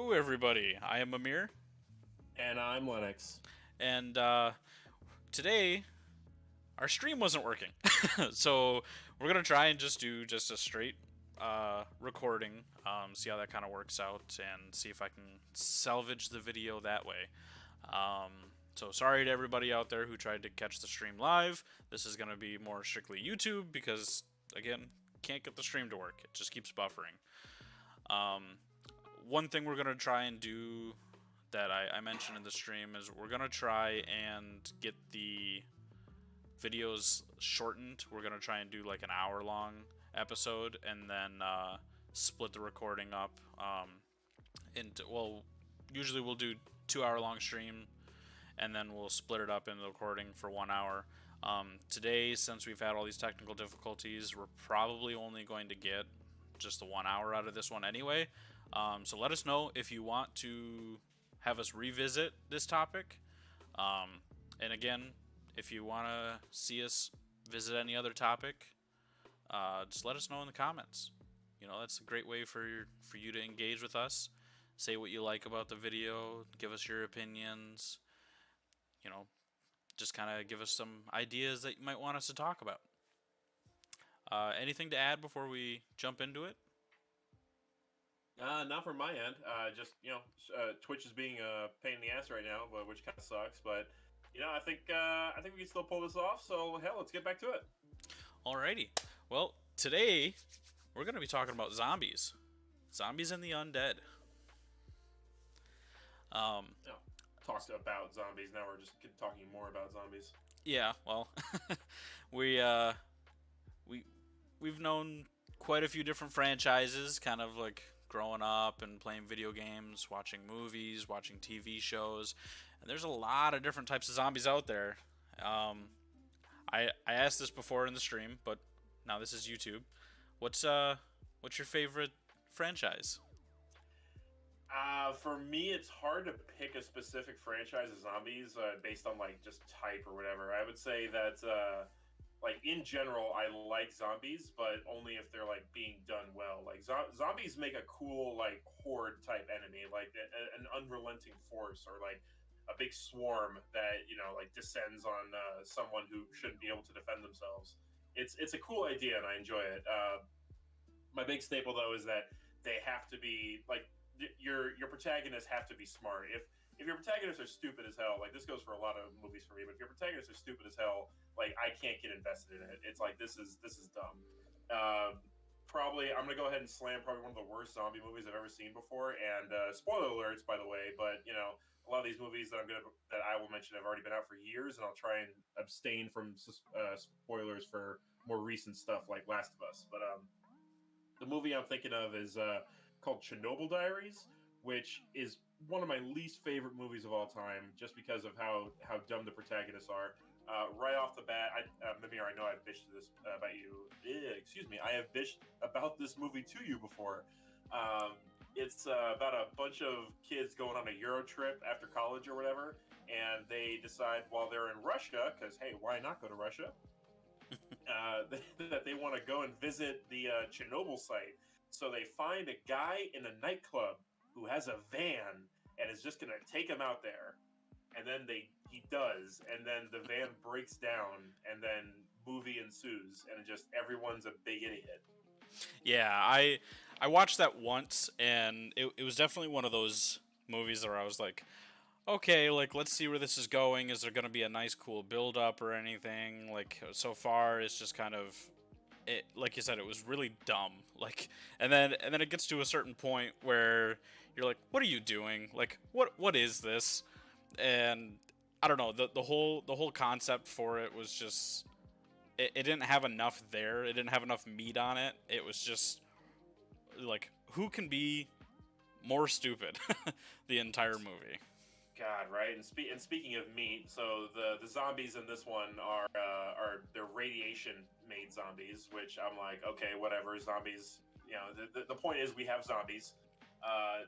Hello, everybody. I am Mimir, And I'm Lennex. and today our stream wasn't working, so we're gonna try and just do just a straight recording, see how that kind of works out, and see if I can salvage the video that way. So sorry to everybody out there who tried to catch the stream live. This is gonna be more strictly YouTube because again, can't get the stream to work. It just keeps buffering. One thing we're gonna try and do that I mentioned in the stream is we're gonna try and get the videos shortened. We're gonna try and do like an hour long episode and then split the recording up into usually we'll do 2 hour long stream and then we'll split it up into the recording for 1 hour. Today, since we've had all these technical difficulties, we're probably only going to get just the 1 hour out of this one anyway. So let us know if you want to have us revisit this topic. And again, if you want to see us visit any other topic, just let us know in the comments. You know, that's a great way for you to engage with us. Say what you like about the video. Give us your opinions. You know, just kind of give us some ideas that you might want us to talk about. Anything to add before we jump into it? Not from my end. Twitch is being a pain in the ass right now, but which kind of sucks. But I think we can still pull this off. So hell, let's get back to it. Alrighty. Well, today we're going to be talking about zombies. Zombies and the undead. Talked about zombies. Now we're just talking more about zombies. Yeah, well, we we've known quite a few different franchises, kind of like growing up and playing video games, watching movies, watching TV shows, and there's a lot of different types of zombies out there. I asked this before in the stream, but now this is YouTube. What's your favorite franchise? For me, it's hard to pick a specific franchise of zombies based on like just type or whatever. I would say that like in general, I like zombies, but only if they're like being done well. Like zombies make a cool like horde type enemy, like an unrelenting force or like a big swarm that like descends on someone who shouldn't be able to defend themselves. It's a cool idea and I enjoy it. My big staple though is that they have to be like your protagonists have to be smart. If your protagonists are stupid as hell, like this goes for a lot of movies for me, but if your protagonists are stupid as hell, like I can't get invested in it. It's like this is dumb. Probably I'm gonna go ahead and slam probably one of the worst zombie movies I've ever seen before. And spoiler alerts, by the way, but a lot of these movies that I will mention have already been out for years, and I'll try and abstain from spoilers for more recent stuff like Last of Us. But the movie I'm thinking of is called Chernobyl Diaries, which is one of my least favorite movies of all time, just because of how dumb the protagonists are. Right off the bat, Mimir, I know I've bitched this about you. Excuse me, I have bitched about this movie to you before. It's about a bunch of kids going on a Euro trip after college or whatever, and they decide while they're in Russia, because hey, why not go to Russia? That they want to go and visit the Chernobyl site. So they find a guy in a nightclub who has a van and is just going to take him out there. And then he does, and then the van breaks down, and then movie ensues, and just everyone's a big idiot. Yeah, I watched that once, and it was definitely one of those movies where I was like, okay, like let's see where this is going. Is there going to be a nice, cool build up or anything? Like so far, it's just kind of it. Like you said, it was really dumb. Like, and then it gets to a certain point where you're like, what are you doing? Like, what is this? And I don't know. The whole concept for it was just it didn't have enough there. It didn't have enough meat on it. It was just like who can be more stupid the entire movie. God, right? And speaking of meat, so the zombies in this one are they're radiation made zombies, which I'm like, okay, whatever, zombies. The point is we have zombies.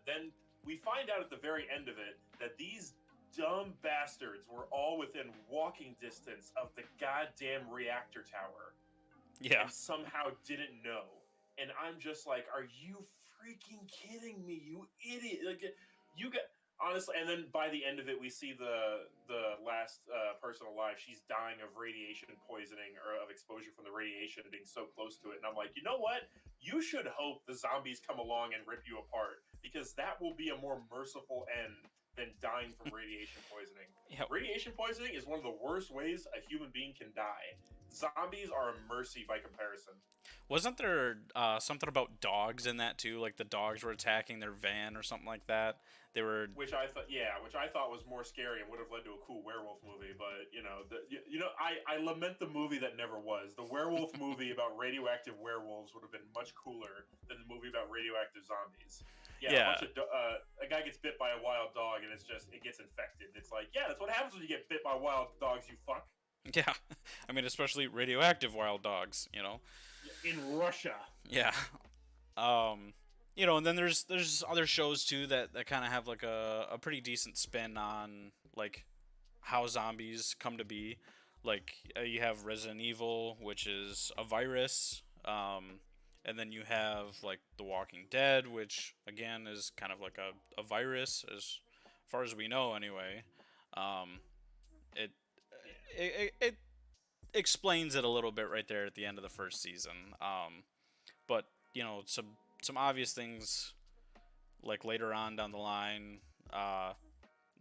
Then we find out at the very end of it that these dumb bastards were all within walking distance of the goddamn reactor tower Yeah. and somehow didn't know. And I'm just like, are you freaking kidding me, you idiot? Like you got honestly, and then by the end of it, we see the last person alive. She's dying of radiation poisoning or of exposure from the radiation, being so close to it. And I'm like, you know what? You should hope the zombies come along and rip you apart because that will be a more merciful end than dying from radiation poisoning. Yeah. Radiation poisoning is one of the worst ways a human being can die. Zombies are a mercy by comparison. Wasn't there something about dogs in that too? Like the dogs were attacking their van or something like that. They were. Which I thought was more scary and would have led to a cool werewolf movie. But I lament the movie that never was. The werewolf movie about radioactive werewolves would have been much cooler than the movie about radioactive zombies. Yeah, Yeah. A guy gets bit by a wild dog and it gets infected. It's like, yeah, that's what happens when you get bit by wild dogs. You fuck. Yeah. I mean, especially radioactive wild dogs. In Russia. Yeah. And then there's other shows too that kind of have like a pretty decent spin on like how zombies come to be. Like you have Resident Evil, which is a virus, and then you have like The Walking Dead, which again is kind of like a virus as far as we know anyway. Um, it, it explains it a little bit right there at the end of the first season. But some obvious things like later on down the line,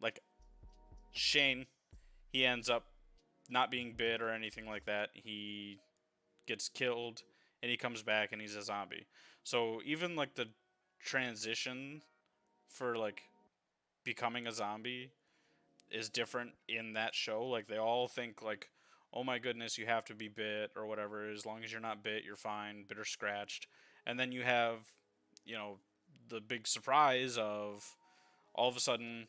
like Shane, he ends up not being bit or anything like that. He gets killed and he comes back and he's a zombie. So even like the transition for like becoming a zombie is different in that show. Like they all think like, oh my goodness, you have to be bit or whatever. As long as you're not bit, you're fine, bit or scratched. And then you have, the big surprise of all of a sudden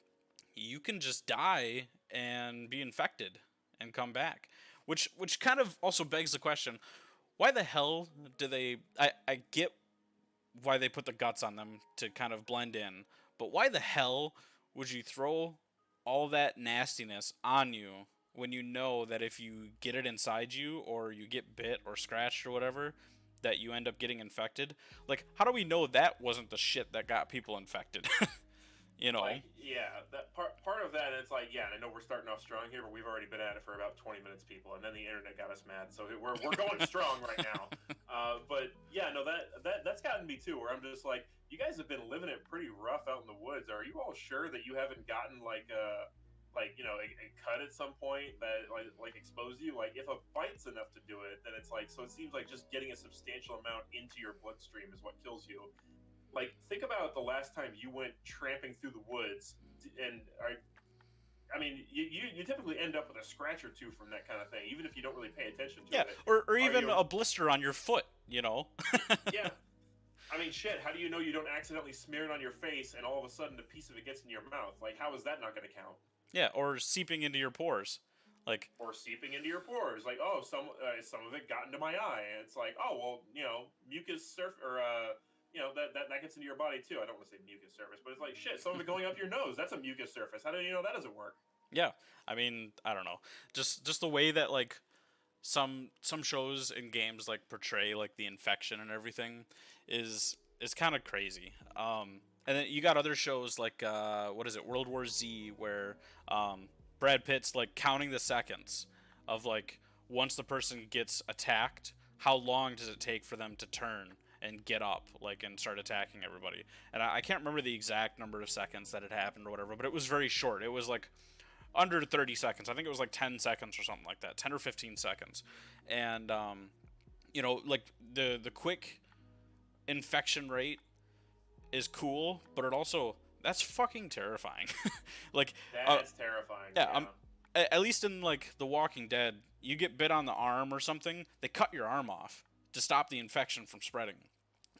you can just die and be infected and come back. Which kind of also begs the question, why the hell do they... I get why they put the guts on them to kind of blend in, but why the hell would you throw all that nastiness on you when you know that if you get it inside you or you get bit or scratched or whatever, that you end up getting infected? Like, how do we know that wasn't the shit that got people infected? Like, yeah, that part of that, it's like, yeah, I know we're starting off strong here, but we've already been at it for about 20 minutes, people, and then the internet got us mad, so we're going strong right now. But yeah, no, that's gotten me too, where I'm just like, you guys have been living it pretty rough out in the woods. Are you all sure that you haven't gotten a cut at some point that like exposed you? Like if a bite's enough to do it, then it's like, so it seems like just getting a substantial amount into your bloodstream is what kills you. Like, think about the last time you went tramping through the woods, and you typically end up with a scratch or two from that kind of thing, even if you don't really pay attention to it. Yeah, or even a blister on your foot, Yeah. I mean, shit, how do you know you don't accidentally smear it on your face and all of a sudden a piece of it gets in your mouth? Like, how is that not going to count? Yeah, or seeping into your pores. Or seeping into your pores. Like, oh, some of it got into my eye. And it's like, oh, well, mucus that gets into your body too. I don't want to say mucus surface, but it's like, shit, some of it going up your nose, that's a mucus surface. How do you know that doesn't work? Yeah, I mean, I don't know. Just the way that like some shows and games like portray like the infection and everything is kind of crazy. And then you got other shows like what is it, World War Z, where Brad Pitt's like counting the seconds of like once the person gets attacked, how long does it take for them to turn and get up, like, and start attacking everybody. And I can't remember the exact number of seconds that it happened or whatever, but it was very short. It was like under 30 seconds. I think it was like 10 seconds or something like that, 10 or 15 seconds. And like the quick infection rate is cool, but it also, that's fucking terrifying. Like that's terrifying. Yeah. At least in like The Walking Dead, you get bit on the arm or something, they cut your arm off to stop the infection from spreading.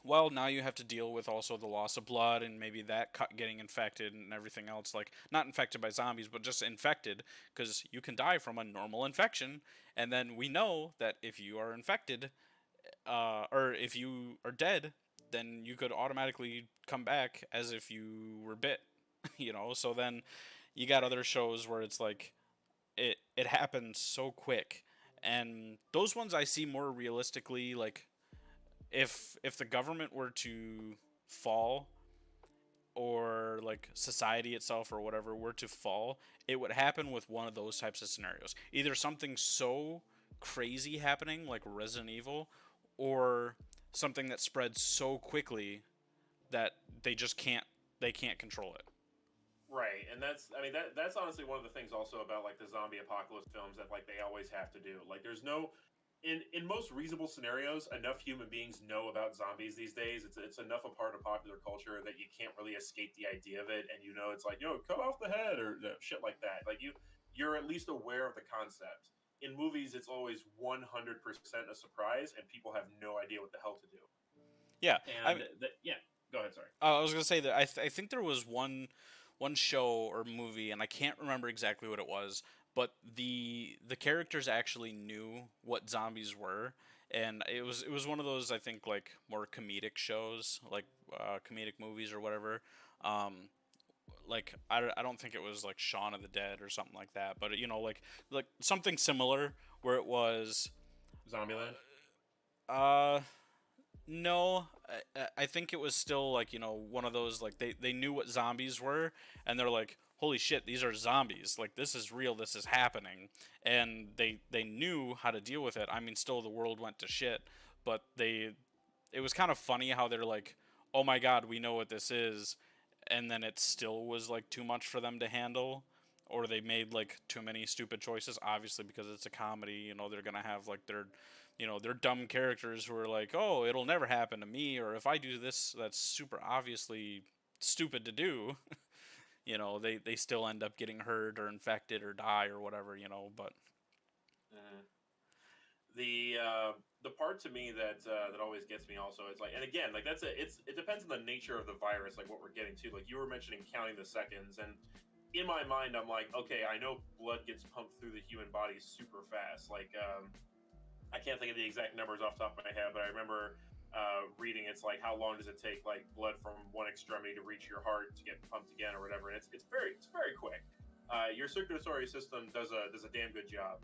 Well, now you have to deal with also the loss of blood and maybe that cut getting infected and everything else. Like, not infected by zombies, but just infected, because you can die from a normal infection. And then we know that if you are infected, or if you are dead, then you could automatically come back as if you were bit. So then you got other shows where it's like it happens so quick. And those ones I see more realistically, like if the government were to fall, or like society itself or whatever were to fall, it would happen with one of those types of scenarios. Either something so crazy happening like Resident Evil, or something that spreads so quickly that they can't control it. Right, and that's honestly one of the things also about like the zombie apocalypse films that like they always have to do. Like there's no in most reasonable scenarios, enough human beings know about zombies these days. It's enough a part of popular culture that you can't really escape the idea of it, and you know it's like yo, cut off the head or shit like that. Like you're at least aware of the concept. In movies, it's always 100% a surprise, and people have no idea what the hell to do. Yeah, And yeah, go ahead. Sorry. I was gonna say that I think there was one show or movie, and I can't remember exactly what it was, but the characters actually knew what zombies were, and it was one of those, I think, like more comedic shows, like comedic movies or whatever. Um, like I don't think it was like Shaun of the Dead or something like that, but you know, like something similar where it was. Zombieland. Uh, No, I think it was still like, you know, one of those like they knew what zombies were, and they're like, holy shit, these are zombies, like this is real, this is happening, and they knew how to deal with it. I mean, still the world went to shit, but it was kind of funny how they're like, oh my god, we know what this is, and then it still was like too much for them to handle, or they made like too many stupid choices. Obviously, because it's a comedy, you know, they're gonna have like their, you know, they're dumb characters who are like, oh, it'll never happen to me, or if I do this, that's super obviously stupid to do. You know, they still end up getting hurt or infected or die or whatever, you know. But Mhm. The part to me that that always gets me also is like, and again, like it depends on the nature of the virus, like what we're getting to. Like you were mentioning counting the seconds, and in my mind, I'm like, okay, I know blood gets pumped through the human body super fast. Like I can't think of the exact numbers off the top of my head, but I remember reading it's like how long does it take like blood from one extremity to reach your heart to get pumped again or whatever, and it's very quick. Your circulatory system does a damn good job.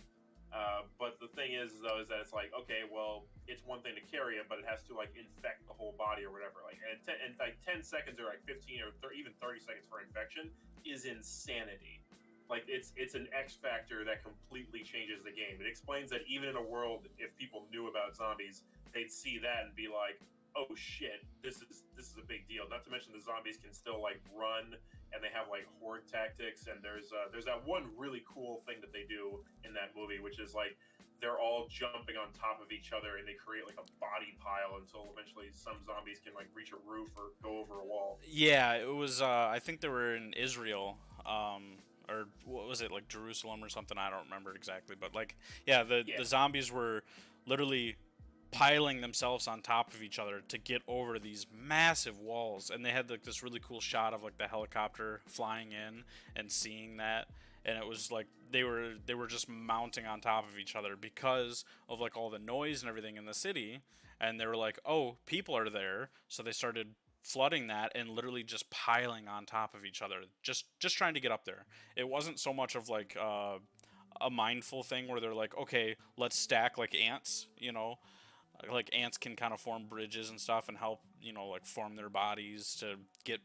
But the thing is, though, is that it's like, okay, well, it's one thing to carry it, but it has to like infect the whole body or whatever. Like, and like 10 seconds or like 15 or even 30 seconds for infection is insanity. Like, it's an X factor that completely changes the game. It explains that even in a world, if people knew about zombies, they'd see that and be like, oh shit, this is a big deal. Not to mention the zombies can still like run and they have like horde tactics, and there's that one really cool thing that they do in that movie, which is like they're all jumping on top of each other and they create like a body pile until eventually some zombies can like reach a roof or go over a wall. yeah, it was. I think they were in Israel, or what was it, like Jerusalem or something? I don't remember exactly, but like, yeah, Yeah, the zombies were literally piling themselves on top of each other to get over these massive walls, and they had like this really cool shot of like the helicopter flying in and seeing that, and it was like they were just mounting on top of each other because of like all the noise and everything in the city, and they were like, oh, people are there, so they started flooding that and literally just piling on top of each other, just trying to get up there. It wasn't so much of like a mindful thing where they're like, okay, let's stack like ants, you know, like ants can kind of form bridges and stuff and help, you know, like form their bodies to get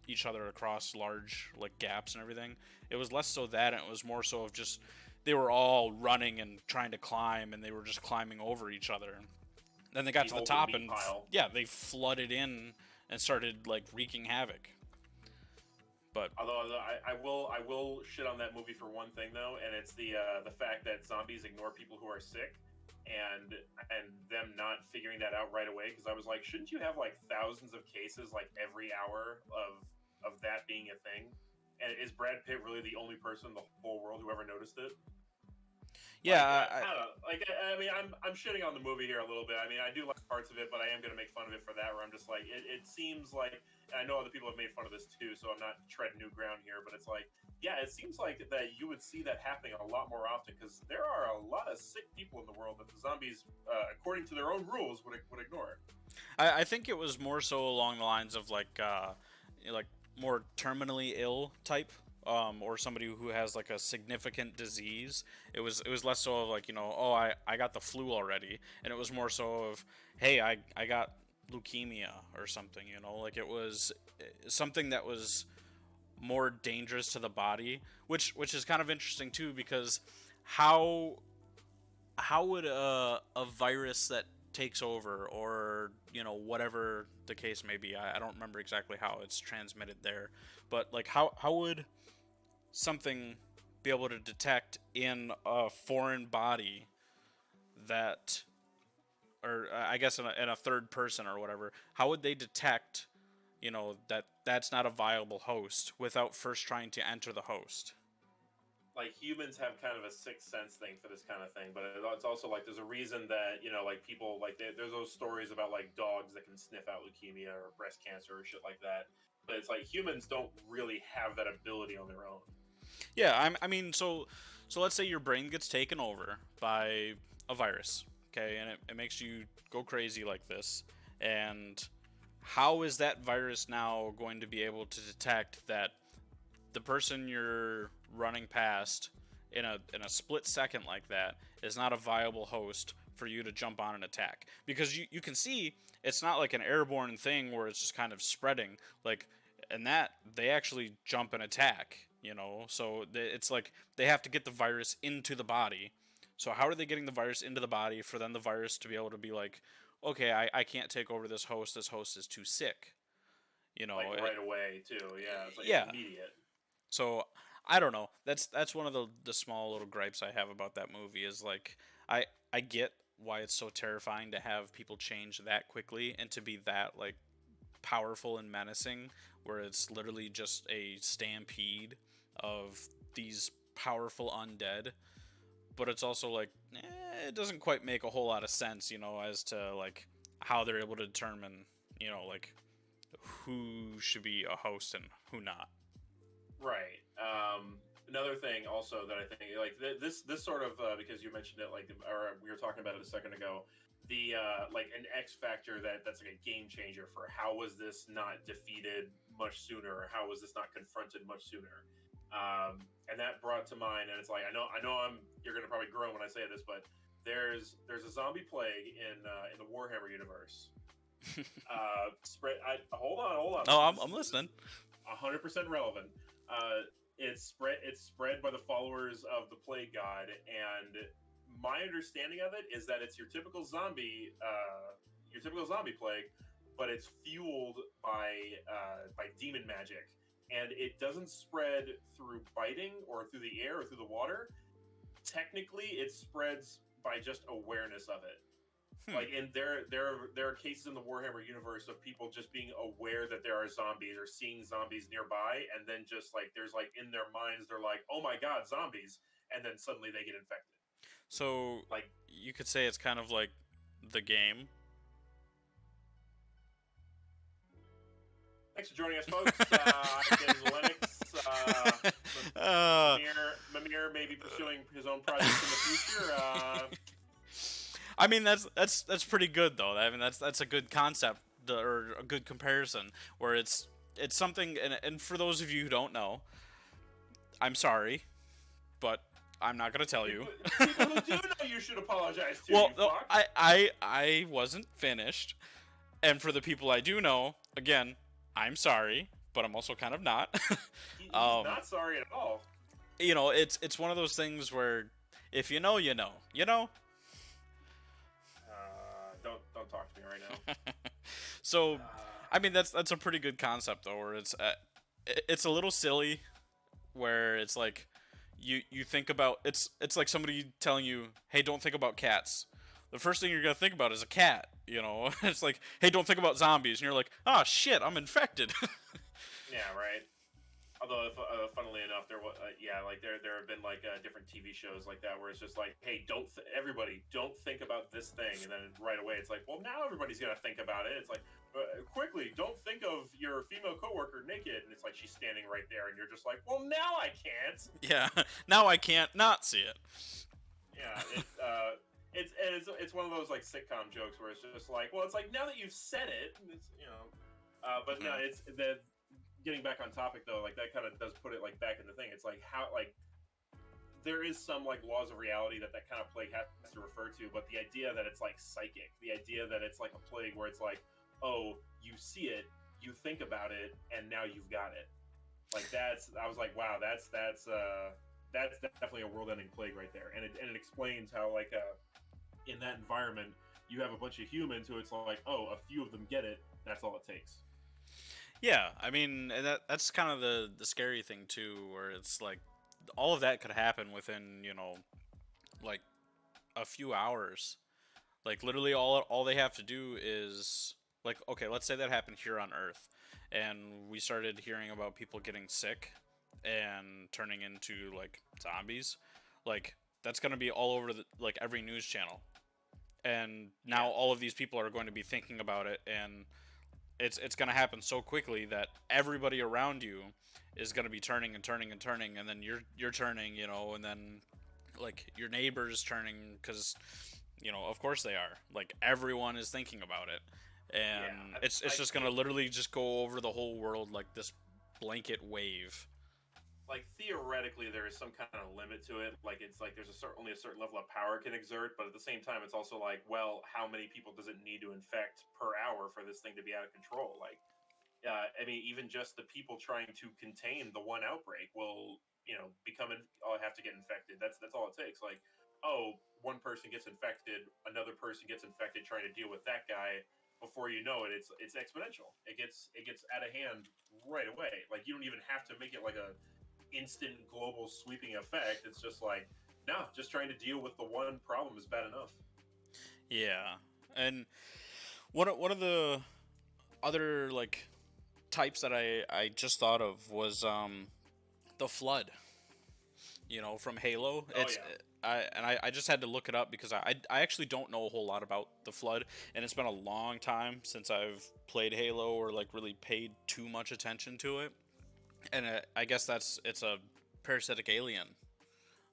each other across large like gaps and everything. It was less so that, and it was more so of just they were all running and trying to climb, and they were just climbing over each other. Then they got the to the ultimate top meat and pile. yeah, they flooded in and started like wreaking havoc. But Although I will shit on that movie for one thing though, and it's the fact that zombies ignore people who are sick, and them not figuring that out right away. Because I was like, shouldn't you have like thousands of cases like every hour of that being a thing? And is Brad Pitt really the only person in the whole world who ever noticed it? Like yeah, I don't know. Like I mean, I'm shitting on the movie here a little bit. I mean, I do like parts of it, but I am going to make fun of it for that. Where I'm just like, it seems like, and I know other people have made fun of this too, so I'm not treading new ground here. But it's like, yeah, it seems like that you would see that happening a lot more often because there are a lot of sick people in the world that the zombies, according to their own rules, would ignore. I think it was more so along the lines of like more terminally ill type, or somebody who has like a significant disease. It was less so of like, you know, oh, I got the flu already, and it was more so of, hey, I got leukemia or something, you know, like it was something that was more dangerous to the body, which is kind of interesting too, because how would a virus that takes over, or you know, whatever the case may be, I don't remember exactly how it's transmitted there, but like how would something be able to detect in a foreign body that, or I guess in a third person or whatever, how would they detect, you know, that that's not a viable host without first trying to enter the host? Like humans have kind of a sixth sense thing for this kind of thing, but it's also like there's a reason that like people like there's those stories about like dogs that can sniff out leukemia or breast cancer or shit like that. But it's like humans don't really have that ability on their own. Yeah, I mean, so let's say your brain gets taken over by a virus, okay, and it makes you go crazy like this, and how is that virus now going to be able to detect that the person you're running past in a split second like that is not a viable host for you to jump on and attack? Because you can see it's not like an airborne thing where it's just kind of spreading, like, and that they actually jump and attack, you know, so it's like they have to get the virus into the body. So how are they getting the virus into the body for then the virus to be able to be like, okay, I can't take over this host, is too sick, you know? Like right away too. Yeah, it's like Yeah. immediate. So I don't know. That's one of the small little gripes I have about that movie, is like I get why it's so terrifying to have people change that quickly and to be that like powerful and menacing, where it's literally just a stampede of these powerful undead. But it's also like, it doesn't quite make a whole lot of sense, you know, as to like how they're able to determine, you know, like who should be a host and who not. Right. Another thing also that I think like this sort of because you mentioned it, like, or we were talking about it a second ago, the like an X factor that's like a game changer for how was this not defeated much sooner, or how was this not confronted much sooner. And that brought to mind, and it's like I know you're gonna probably groan when I say this, but there's a zombie plague in the Warhammer universe. Hold on. Oh, I'm listening. 100% relevant. It's spread by the followers of the plague god, and my understanding of it is that it's your typical zombie plague, but it's fueled by demon magic, and it doesn't spread through biting or through the air or through the water. Technically, it spreads by just awareness of it. Like, and there are cases in the Warhammer universe of people just being aware that there are zombies or seeing zombies nearby, and then just like there's like in their minds they're like, oh my god, zombies, and then suddenly they get infected. So Like, you could say it's kind of like the game. thanks for joining us, folks. I've been Lennex. Mimir may be pursuing his own projects in the future. I mean, that's pretty good though. I mean, that's a good concept, or a good comparison, where it's something. And for those of you who don't know, I'm sorry, but I'm not gonna tell you. People who do know, you should apologize to. Well, no, I wasn't finished, and for the people I do know, again, I'm sorry, but I'm also kind of not. He's not sorry at all. You know, it's one of those things where if you know, you know, you know. Don't talk to me right now. So, I mean, that's a pretty good concept though, where it's a little silly, where it's like you think about it's like somebody telling you, hey, don't think about cats. The first thing you're gonna think about is a cat, you know. It's like, hey, don't think about zombies, and you're like, oh shit, I'm infected. Yeah, right. Although, funnily enough, there have been like different TV shows like that where it's just like, hey, everybody don't think about this thing, and then right away it's like, well, now everybody's gonna think about it. It's like, quickly, don't think of your female coworker naked, and it's like she's standing right there, and you're just like, well, now I can't. Yeah, now I can't not see it. Yeah, it's one of those like sitcom jokes where it's just like, well, it's like now that you've said it, it's, you know, but no, it's the. Getting back on topic though, like that kind of does put it like back in the thing. It's like how like there is some like laws of reality that kind of plague has to refer to, but the idea that it's like psychic, the idea that it's like a plague where it's like, oh, you see it, you think about it, and now you've got it. Like I was like, wow, that's definitely a world-ending plague right there, and it explains how like in that environment you have a bunch of humans who it's like, oh, a few of them get it, that's all it takes. Yeah, I mean, and that's kind of the scary thing too, where it's like all of that could happen within, like a few hours. Like literally all they have to do is like, okay, let's say that happened here on Earth and we started hearing about people getting sick and turning into like zombies. Like that's going to be all over like every news channel. And now Yeah. all of these people are going to be thinking about it, and it's going to happen so quickly that everybody around you is going to be turning and turning and turning, and then you're turning, and then like your neighbors turning, because of course they are. Like everyone is thinking about it, and Yeah, it's just gonna literally just go over the whole world like this blanket wave. like theoretically there is some kind of limit to it. Like it's like there's only a certain level of power it can exert, but at the same time it's also like, well, how many people does it need to infect per hour for this thing to be out of control? Like I mean, even just the people trying to contain the one outbreak will, have to get infected. That's all it takes. Like, oh, one person gets infected, another person gets infected trying to deal with that guy. Before you know it, it's exponential. It gets out of hand right away. Like you don't even have to make it like a instant global sweeping effect. It's just like, no, just trying to deal with the one problem is bad enough. Yeah, and one of the other like types that I just thought of was the flood. From Halo. Oh It's yeah. I just had to look it up because I actually don't know a whole lot about the flood, and it's been a long time since I've played Halo or like really paid too much attention to it. And I guess it's a parasitic alien.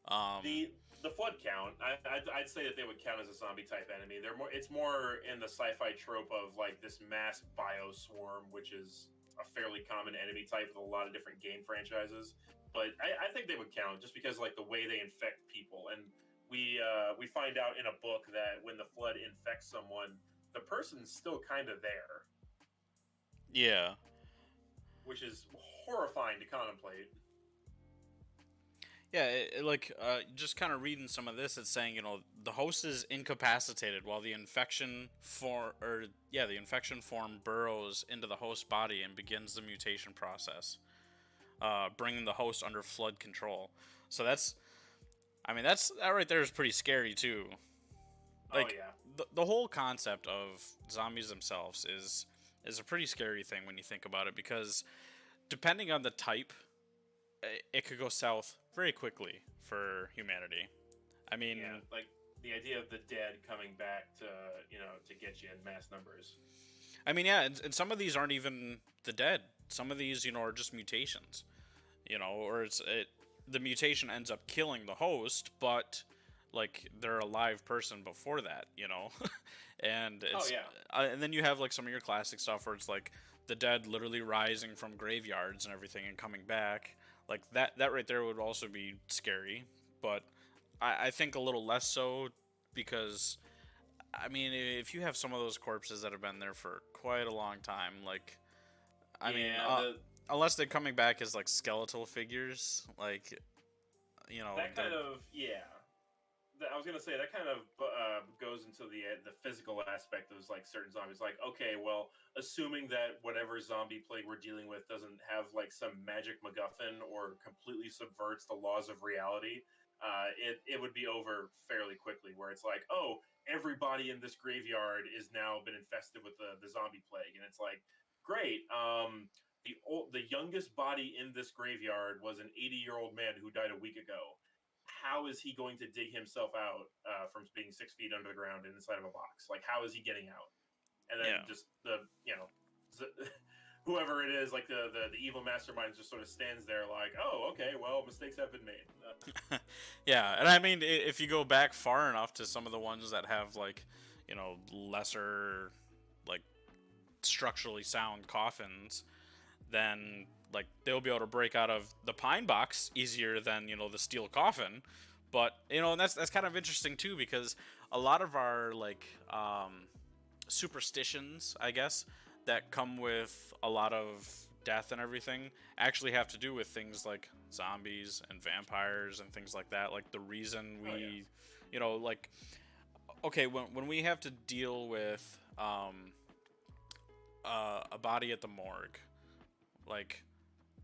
Um, The flood count, I'd say that they would count as a zombie type enemy. They're more. It's more in the sci-fi trope of like this mass bioswarm, which is a fairly common enemy type with a lot of different game franchises. But I think they would count just because like the way they infect people, and we find out in a book that when the flood infects someone, the person's still kind of there, yeah, which is horrifying to contemplate. yeah. Like just kind of reading some of this, it's saying the host is incapacitated while the infection form burrows into the host body and begins the mutation process, bringing the host under flood control. So I mean, that right there is pretty scary too. Oh Like yeah. the whole concept of zombies themselves is a pretty scary thing when you think about it, because depending on the type, it could go south very quickly for humanity. I mean, Yeah, like the idea of the dead coming back to to get you in mass numbers. yeah, and some of these aren't even the dead. Some of these, are just mutations. Or the mutation ends up killing the host, but like they're a live person before that, and Oh it's yeah, and then you have like some of your classic stuff where it's like the dead literally rising from graveyards and everything and coming back. Like that right there would also be scary, but I think a little less so, because I mean, if you have some of those corpses that have been there for quite a long time, like I mean, yeah. unless they're coming back as like skeletal figures, like That they're kind of yeah. I was gonna say that kind of goes into the physical aspect of like certain zombies. Like, okay, well, assuming that whatever zombie plague we're dealing with doesn't have like some magic MacGuffin or completely subverts the laws of reality, it would be over fairly quickly. Where it's like, oh, everybody in this graveyard is now been infested with the zombie plague, and it's like, great. The youngest body in this graveyard was an 80-year-old man who died a week ago. How is he going to dig himself out from being 6 feet under the ground and inside of a box? Like, how is he getting out? And then yeah. just whoever it is, like the evil mastermind, just sort of stands there, like, oh, okay, well, mistakes have been made. Yeah, and I mean, if you go back far enough to some of the ones that have like, lesser, like structurally sound coffins, then like they'll be able to break out of the pine box easier than the steel coffin. But and that's kind of interesting too, because a lot of our like superstitions, I guess, that come with a lot of death and everything actually have to do with things like zombies and vampires and things like that. Like the reason we, Oh, yeah. you know, like, okay, when we have to deal with a body at the morgue, like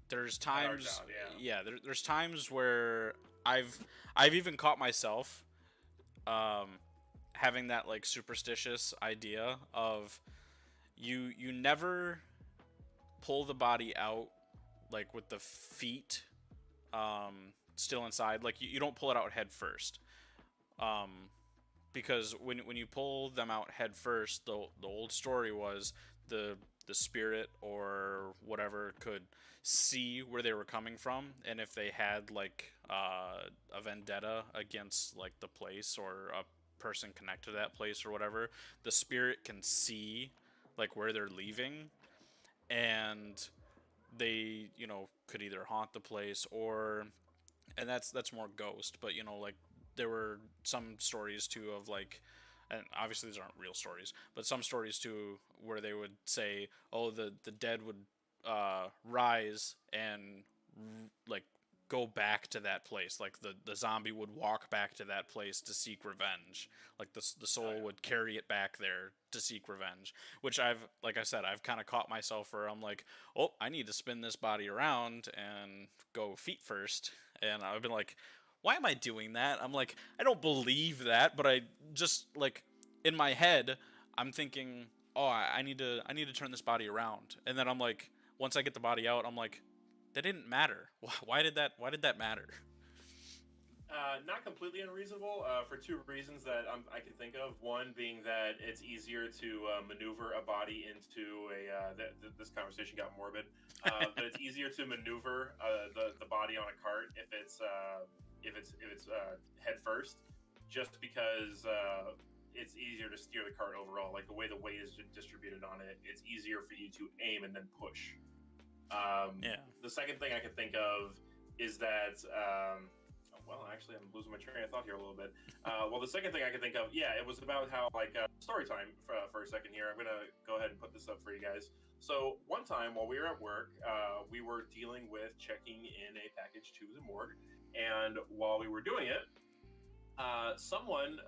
there's times, job, yeah. there's times where I've even caught myself um, having that like superstitious idea of you never pull the body out like with the feet still inside. Like you don't pull it out head first. Because when you pull them out head first, the old story was the spirit or whatever could see where they were coming from, and if they had like a vendetta against like the place or a person connected to that place or whatever, the spirit can see like where they're leaving, and they could either haunt the place or, and that's more ghost, but like there were some stories too of like, and obviously these aren't real stories, but some stories too where they would say, oh, the dead would rise and like go back to that place, like the zombie would walk back to that place to seek revenge, like the soul would carry it back there to seek revenge, which like I said, I've kind of caught myself where I'm like, oh, I need to spin this body around and go feet first, and I've been like, why am I doing that? I'm like, I don't believe that, but I just like in my head, I'm thinking, oh, I need to turn this body around, and then I'm like, once I get the body out, I'm like, that didn't matter. Why did that matter? Not completely unreasonable for two reasons that I can think of. One being that it's easier to maneuver a body into a. This conversation got morbid, but it's easier to maneuver the body on a cart if it's head first, just because it's easier to steer the cart overall. Like the way the weight is distributed on it, it's easier for you to aim and then push. The second thing I can think of is that. Well, actually, I'm losing my train of thought here a little bit. The second thing I can think of, it was about how, like, story time for a second here. I'm going to go ahead and put this up for you guys. So, one time while we were at work, we were dealing with checking in a package to the morgue. And while we were doing it, someone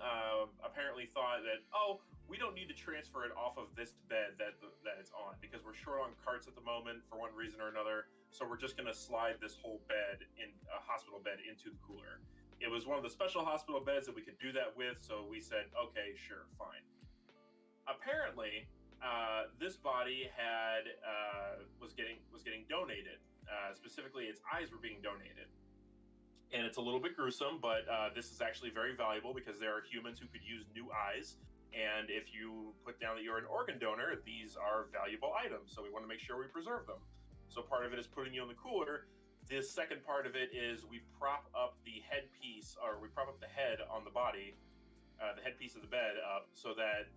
apparently thought that, oh, we don't need to transfer it off of this bed that it's on because we're short on carts at the moment for one reason or another. So we're just going to slide this whole bed, in a hospital bed, into the cooler. It was one of the special hospital beds that we could do that with, so we said, okay, sure, fine. Apparently, this body was getting donated. Specifically, its eyes were being donated. And it's a little bit gruesome, but this is actually very valuable because there are humans who could use new eyes. And if you put down that you're an organ donor, these are valuable items. So we want to make sure we preserve them. So part of it is putting you in the cooler. The second part of it is we prop up the headpiece, or we prop up the head on the body, the headpiece of the bed up, so that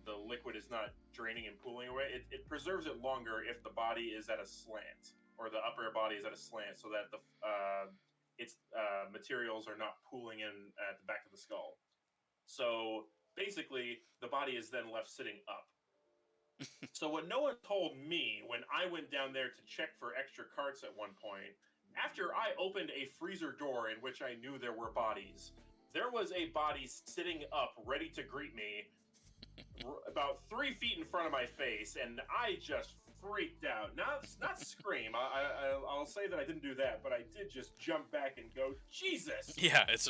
the liquid is not draining and pooling away. It preserves it longer if the body is at a slant, or the upper body is at a slant, so that its materials are not pooling in at the back of the skull. So basically, the body is then left sitting up. So what no one told me when I went down there to check for extra carts at one point, after I opened a freezer door in which I knew there were bodies, there was a body sitting up ready to greet me about 3 feet in front of my face, and I just freaked out. Not scream. I'll say that I didn't do that, but I did just jump back and go, Jesus! Yeah, it's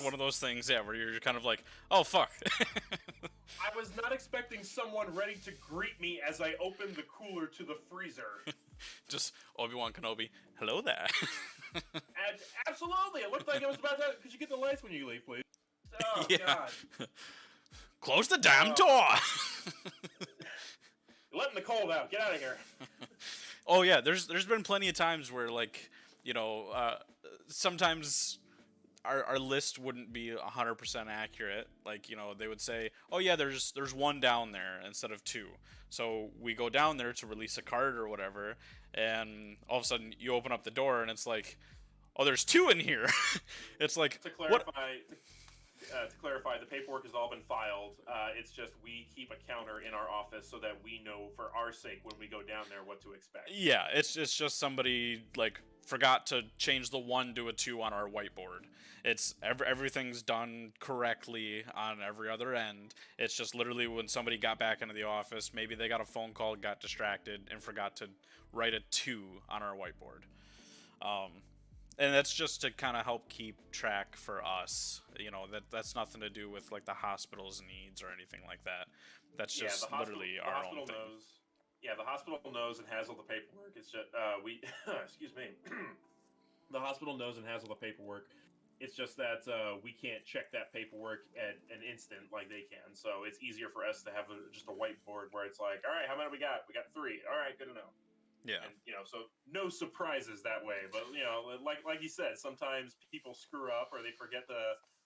one of those things, where you're kind of like, oh, fuck. I was not expecting someone ready to greet me as I opened the cooler to the freezer. Just Obi-Wan Kenobi, hello there. Absolutely, it looked like it was about to. Could you get the lights when you leave, please? Oh, yeah. God. Close the damn door! You're letting the cold out. Get out of here. Oh, yeah, there's been plenty of times where, like, sometimes our list wouldn't be 100% accurate. Like, they would say, oh yeah, there's one down there instead of two. So we go down there to release a card or whatever, and all of a sudden you open up the door and it's like, oh, there's two in here. It's like, to clarify, to clarify, the paperwork has all been filed. It's just we keep a counter in our office so that we know, for our sake, when we go down there, what to expect. Yeah, it's just somebody like forgot to change the 1 to a 2 on our whiteboard. It's everything's done correctly on every other end. It's just literally when somebody got back into the office, maybe they got a phone call, got distracted, and forgot to write a 2 on our whiteboard. And that's just to kind of help keep track for us. You know, that's nothing to do with like the hospital's needs or anything like that. That's just literally our own thing. Yeah, the hospital knows and has all the paperwork. It's just we excuse me. The hospital knows and has all the paperwork. It's just that we can't check that paperwork at an instant like they can. So it's easier for us to have just a whiteboard where it's like, all right, how many we got? We got 3. All right, good to know. Yeah. And, so no surprises that way. But, like you said, sometimes people screw up or they forget to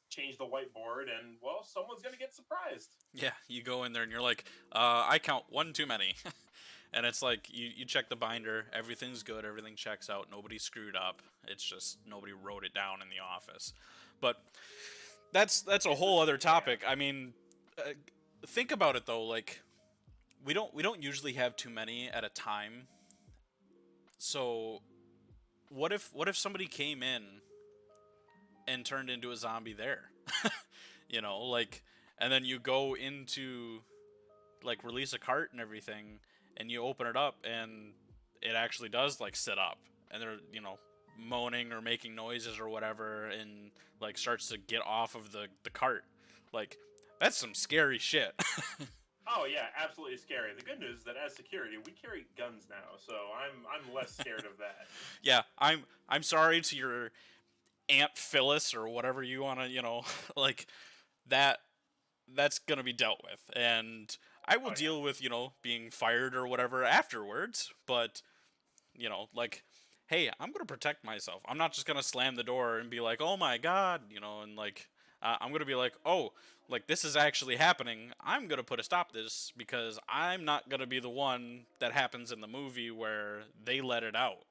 change the whiteboard and, well, someone's going to get surprised. Yeah, you go in there and you're like, I count 1 too many. And it's like, you check the binder, everything's good, everything checks out, nobody screwed up. It's just nobody wrote it down in the office. But that's a whole other topic. I mean, think about it though, like, we don't usually have too many at a time. So, what if somebody came in and turned into a zombie there? Like, and then you go into, like, release a cart and everything, and you open it up, and it actually does, like, sit up, and they're, moaning or making noises or whatever, and, like, starts to get off of the cart. Like, that's some scary shit. Oh yeah, absolutely scary. The good news is that as security, we carry guns now, so I'm less scared of that. Yeah, I'm sorry to your Aunt Phyllis or whatever you want to, like that's going to be dealt with. And I will deal with, being fired or whatever afterwards, but like, hey, I'm going to protect myself. I'm not just going to slam the door and be like, "Oh my god," and like I'm going to be like, "Oh, like, this is actually happening. I'm going to put a stop to this because I'm not going to be the one that happens in the movie where they let it out,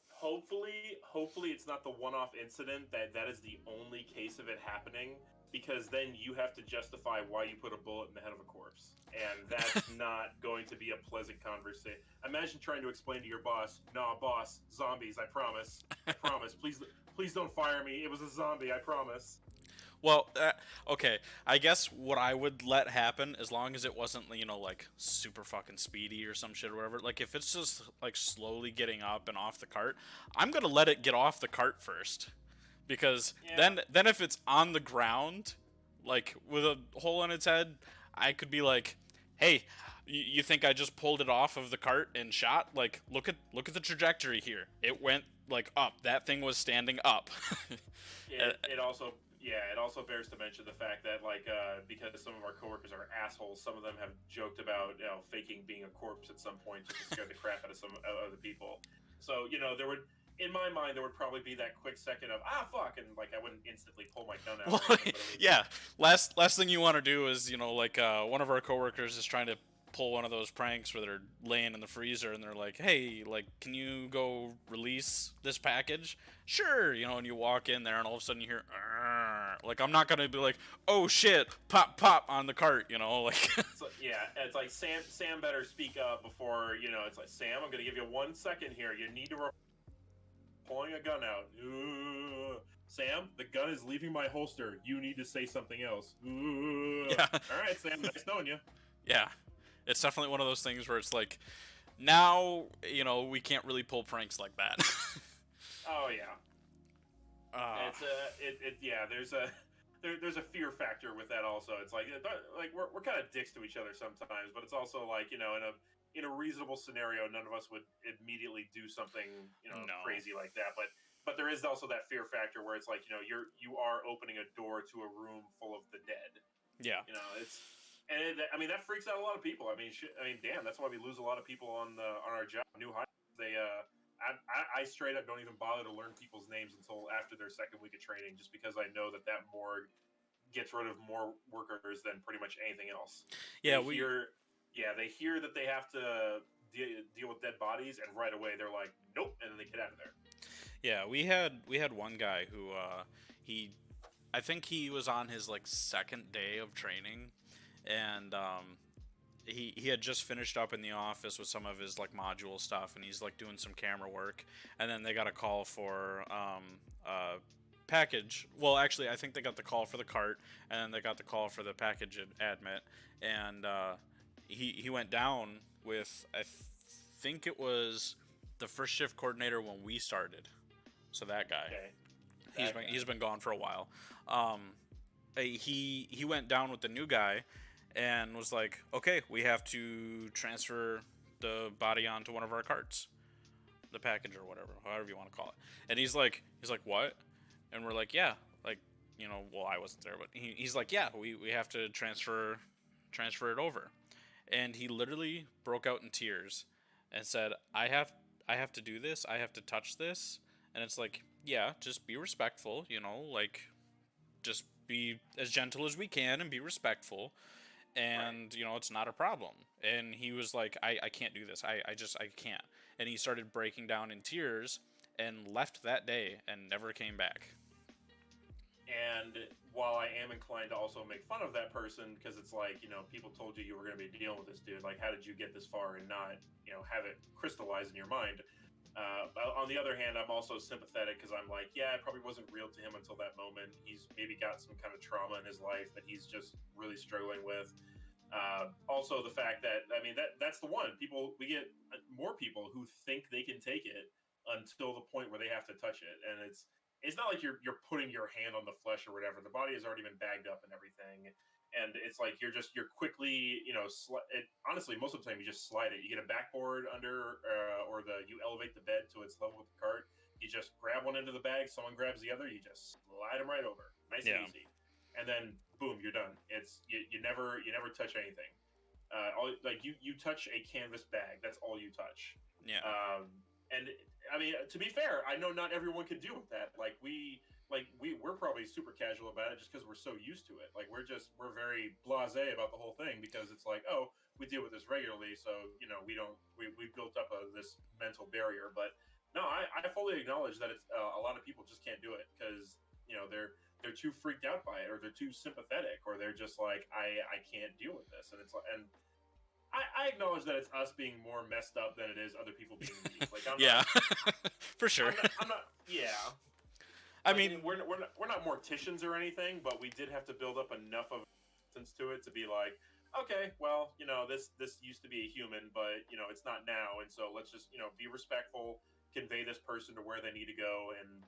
Hopefully it's not the one-off incident that is the only case of it happening, because then you have to justify why you put a bullet in the head of a corpse. And that's not going to be a pleasant conversation. Imagine trying to explain to your boss, "Nah, boss, zombies, I promise. I promise. Please don't fire me. It was a zombie, I promise." Well, okay, I guess what I would let happen, as long as it wasn't, like, super fucking speedy or some shit or whatever, like, if it's just, like, slowly getting up and off the cart, I'm gonna let it get off the cart first. Because then if it's on the ground, like, with a hole in its head, I could be like, "Hey, you think I just pulled it off of the cart and shot? Like, look at the trajectory here. It went, like, up. That thing was standing up." It also bears to mention the fact that, like, because some of our coworkers are assholes, some of them have joked about, faking being a corpse at some point just to scare the crap out of some other people. So, there would, in my mind, there would probably be that quick second of, fuck, and, like, I wouldn't instantly pull my gun out. Well, yeah. Last thing you want to do is, like, one of our coworkers is trying to pull one of those pranks where they're laying in the freezer and they're like, "Hey, like, can you go release this package?" "Sure," and you walk in there and all of a sudden you hear, "Arr." Like, I'm not gonna be like, "Oh shit, pop on the cart," like. It's like Sam better speak up before, it's like, "Sam, I'm gonna give you 1 second here. You need to pulling a gun out. Sam, the gun is leaving my holster. You need to say something else." Yeah. All right, Sam, nice knowing you. Yeah. It's definitely one of those things where it's like, now, we can't really pull pranks like that. Oh yeah. There's a fear factor with that also. It's like we're kind of dicks to each other sometimes, but it's also like, in a reasonable scenario, none of us would immediately do something crazy like that. But there is also that fear factor where it's like, you are opening a door to a room full of the dead. Yeah. That freaks out a lot of people. Damn, that's why we lose a lot of people on our job. New hires, I straight up don't even bother to learn people's names until after their second week of training, just because I know that morgue gets rid of more workers than pretty much anything else. Yeah, they hear that they have to deal with dead bodies, and right away they're like, "Nope," and then they get out of there. Yeah, we had one guy who I think he was on his like second day of training, and he had just finished up in the office with some of his like module stuff, and he's like doing some camera work, and then they got a call for package. Well, actually, I think they got the call for the cart, and then they got the call for the package admit, and he went down with think it was the first shift coordinator when we started. So that guy, he's been gone for a while. He went down with the new guy, and was like, okay, we have to transfer the body onto one of our carts, the package or whatever, however you want to call it. And he's like, what? And we're like, yeah, like, well, I wasn't there, but he's like, yeah, we have to transfer it over. And he literally broke out in tears and said, I have to do this, I have to touch this. And it's like, yeah, just be respectful, like, just be as gentle as we can and be respectful. And it's not a problem. And he was like, I can't do this, I can't. And he started breaking down in tears and left that day and never came back. And while I am inclined to also make fun of that person, because it's like, people told you were going to be dealing with this dude, like, how did you get this far and not have it crystallize in your mind? On the other hand, I'm also sympathetic, because I'm like, yeah, it probably wasn't real to him until that moment. He's maybe got some kind of trauma in his life that he's just really struggling with. Also, the fact that, I mean, that's the one. We get more people who think they can take it until the point where they have to touch it. And it's not like you're putting your hand on the flesh or whatever. The body has already been bagged up and everything. And it's like you're quickly, honestly, most of the time you just slide it. You get a backboard under, you elevate the bed to its level with the cart. You just grab one end of the bag, someone grabs the other, you just slide them right over, nice and easy, and then boom, you're done. It's you never touch anything. You touch a canvas bag. That's all you touch. Yeah. And I mean, to be fair, I know not everyone can deal with that. We're probably super casual about it just because we're so used to it. Like we're very blasé about the whole thing because it's like, oh, we deal with this regularly, so we built up this mental barrier. But no, I fully acknowledge that it's a lot of people just can't do it because they're too freaked out by it, or they're too sympathetic, or they're just like, I can't deal with this. And it's like, and I acknowledge that it's us being more messed up than it is other people being weak. Like, for sure. I'm not. Yeah. I mean, we're not morticians or anything, but we did have to build up enough of sense to it to be like, okay, well, this used to be a human, but it's not now, and so let's just be respectful, convey this person to where they need to go, and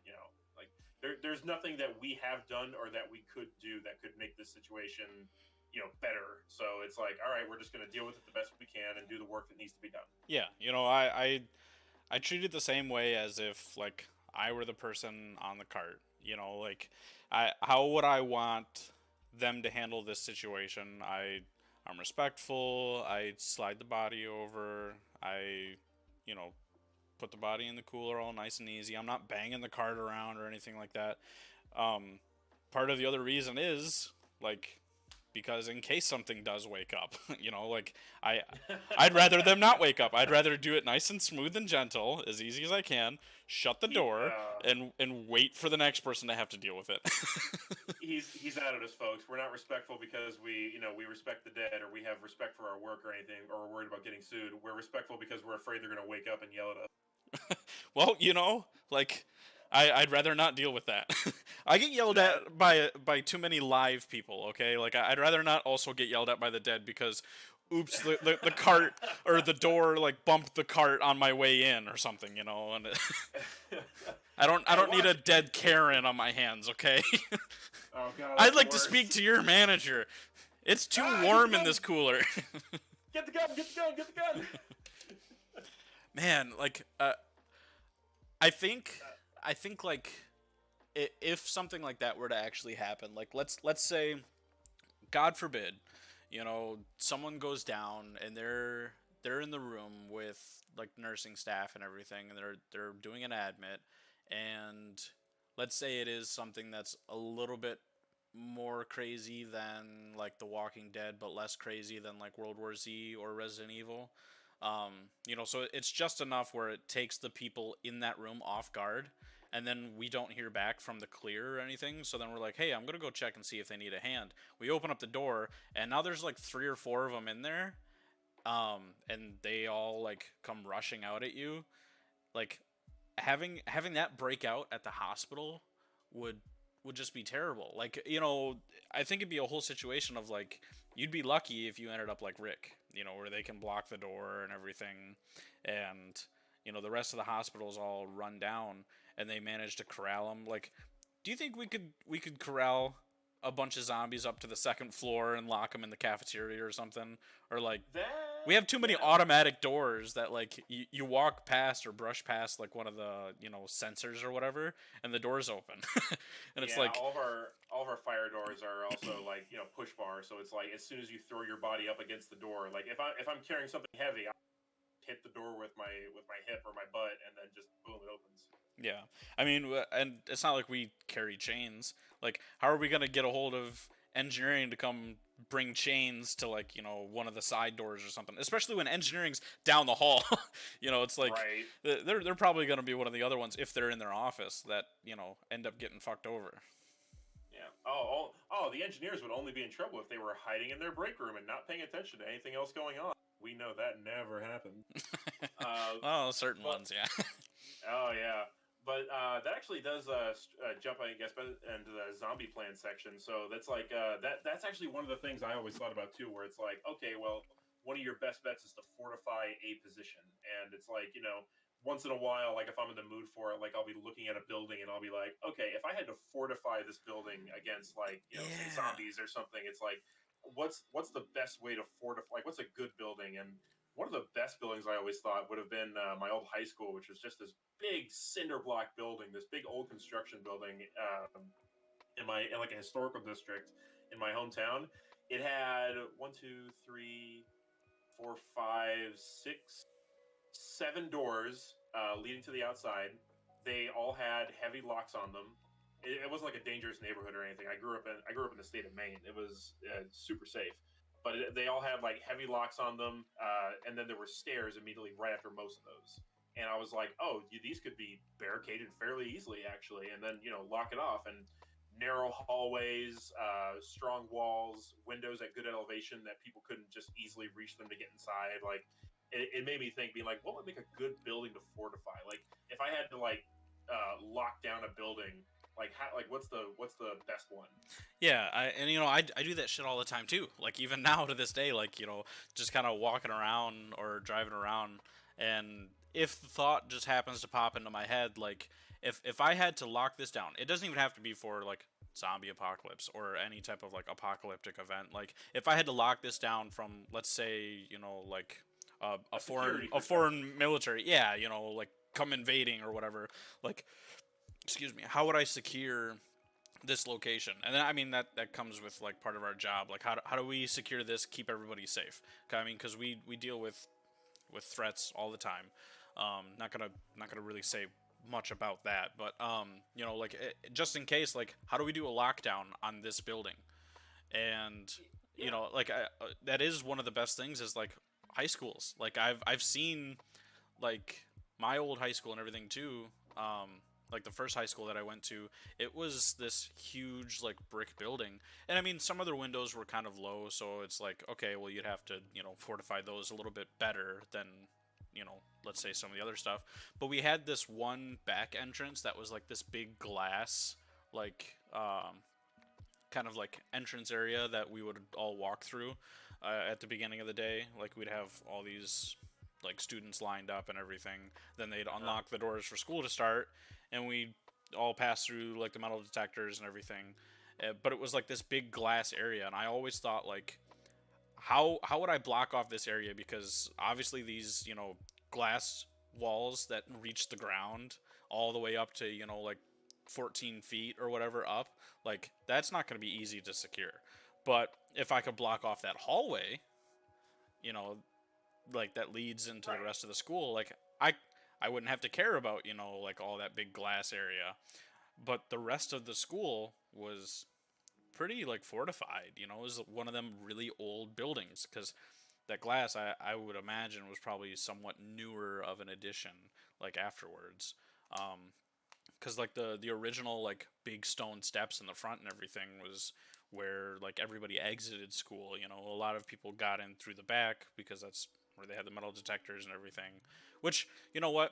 like there's nothing that we have done or that we could do that could make this situation better. So it's like, all right, we're just going to deal with it the best we can and do the work that needs to be done. Yeah, I treat it the same way as if like I were the person on the cart. Like how would I want them to handle this situation? I'm respectful. I slide the body over. I put the body in the cooler all nice and easy. I'm not banging the cart around or anything like that. Part of the other reason is like because in case something does wake up, like I'd rather them not wake up. I'd rather do it nice and smooth and gentle, as easy as I can, shut the door, and wait for the next person to have to deal with it. He's out of us, folks. We're not respectful because we respect the dead, or we have respect for our work or anything, or we're worried about getting sued. We're respectful because we're afraid they're going to wake up and yell at us. Well, like I'd rather not deal with that. I get yelled at by too many live people, okay? Like, I'd rather not also get yelled at by the dead because, oops, the cart or the door, like, bumped the cart on my way in or something, and I don't need a dead Karen on my hands, okay? Oh, God, I'd like to speak to your manager. It's too warm in this cooler. Get the gun, get the gun! Man, like, I think like if something like that were to actually happen, like let's say, God forbid, someone goes down and they're in the room with like nursing staff and everything, and they're doing an admit, and let's say it is something that's a little bit more crazy than like The Walking Dead, but less crazy than like World War Z or Resident Evil. So it's just enough where it takes the people in that room off guard, and then we don't hear back from the clear or anything. So then we're like, hey, I'm gonna go check and see if they need a hand. We open up the door, and now there's like 3 or 4 of them in there, and they all like come rushing out at you. Like having that break out at the hospital would would just be terrible. Like, I think it'd be a whole situation of like you'd be lucky if you ended up like Rick, where they can block the door and everything, and the rest of the hospital's all run down, and they manage to corral them. Like, do you think we could corral a bunch of zombies up to the second floor and lock them in the cafeteria or something? Or like, we have too many automatic doors that like you walk past or brush past like one of the sensors or whatever, and the door's open, and it's like all of our fire doors are also like push bar, so it's like as soon as you throw your body up against the door, like if I'm carrying something heavy, I hit the door with my hip or my butt, and then just boom, it opens. yeah. I mean, and it's not like we carry chains. Like, how are we gonna get a hold of engineering to come bring chains to like one of the side doors or something? Especially when engineering's down the hall. It's like Right. they're probably gonna be one of the other ones if they're in their office that end up getting fucked over. Yeah. The engineers would only be in trouble if they were hiding in their break room and not paying attention to anything else going on. We know that never happened. Oh, certain But ones, yeah. oh yeah, but that actually does jump, I guess, into the zombie plan section. So that's like that's actually one of the things I always thought about too, where it's like, okay, well, one of your best bets is to fortify a position, and it's like once in a while, like if I'm in the mood for it, like I'll be looking at a building and I'll be like, okay, if I had to fortify this building against like say Yeah. zombies or something, it's like what's the best way to fortify? Like what's a good building? And one of the best buildings I always thought would have been my old high school, which was just this big cinder block building, this big old construction building in like a historical district in my hometown. It had one, two, three, four, five, six, 7 doors leading to the outside. They all had heavy locks on them. It wasn't like a dangerous neighborhood or anything. I grew up in the state of Maine. It was super safe, but they all had like heavy locks on them, and then there were stairs immediately right after most of those. And I was like, oh, these could be barricaded fairly easily, actually, and then lock it off. And narrow hallways, strong walls, windows at good elevation that people couldn't just easily reach them to get inside. Like it made me think, being like, what would make a good building to fortify? Like if I had to like lock down a building, like what's the best one? Yeah, I do that shit all the time too. Like even now to this day, like just kind of walking around or driving around, and if the thought just happens to pop into my head, like if I had to lock this down, it doesn't even have to be for like zombie apocalypse or any type of like apocalyptic event. Like if I had to lock this down from, let's say, like a foreign military, yeah, like come invading or whatever, like excuse me, how would I secure this location? And then I mean that comes with like part of our job. Like how do we secure this, keep everybody safe? I mean, because we deal with threats all the time. Not gonna really say much about that, but like just in case, like how do we do a lockdown on this building? And like that is one of the best things is like high schools. Like I've seen like my old high school and everything too. Like the first high school that I went to, it was this huge like brick building, and I mean some of their windows were kind of low, so it's like okay, well you'd have to fortify those a little bit better than let's say some of the other stuff. But we had this one back entrance that was like this big glass, like kind of like entrance area that we would all walk through at the beginning of the day. Like we'd have all these like students lined up and everything. Then they'd unlock the doors for school to start, and we'd all pass through like the metal detectors and everything. But it was like this big glass area, and I always thought like, how would I block off this area? Because obviously these glass walls that reach the ground all the way up to like 14 feet or whatever up, like that's not going to be easy to secure. But if I could block off that hallway, you know like that leads into the rest of the school, like I wouldn't have to care about like all that big glass area. But the rest of the school was pretty like fortified. It was one of them really old buildings, because that glass I would imagine was probably somewhat newer of an addition like afterwards. because like the original like big stone steps in the front and everything was where like everybody exited school. You know, a lot of people got in through the back because that's where they had the metal detectors and everything. Which, you know what,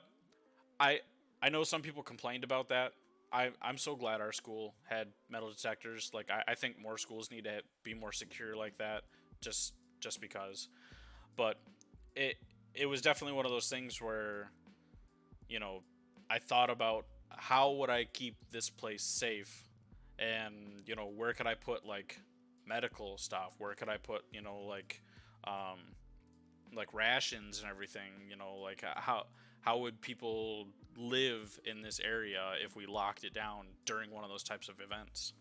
I I know some people complained about that. I'm so glad our school had metal detectors. Like I think more schools need to be more secure like that. Just just because. But it it was definitely one of those things where, you know, I thought about how would I keep this place safe, and you know, where could I put like medical stuff? Where could I put, you know, um, like rations and everything? You know, like how would people live in this area if we locked it down during one of those types of events?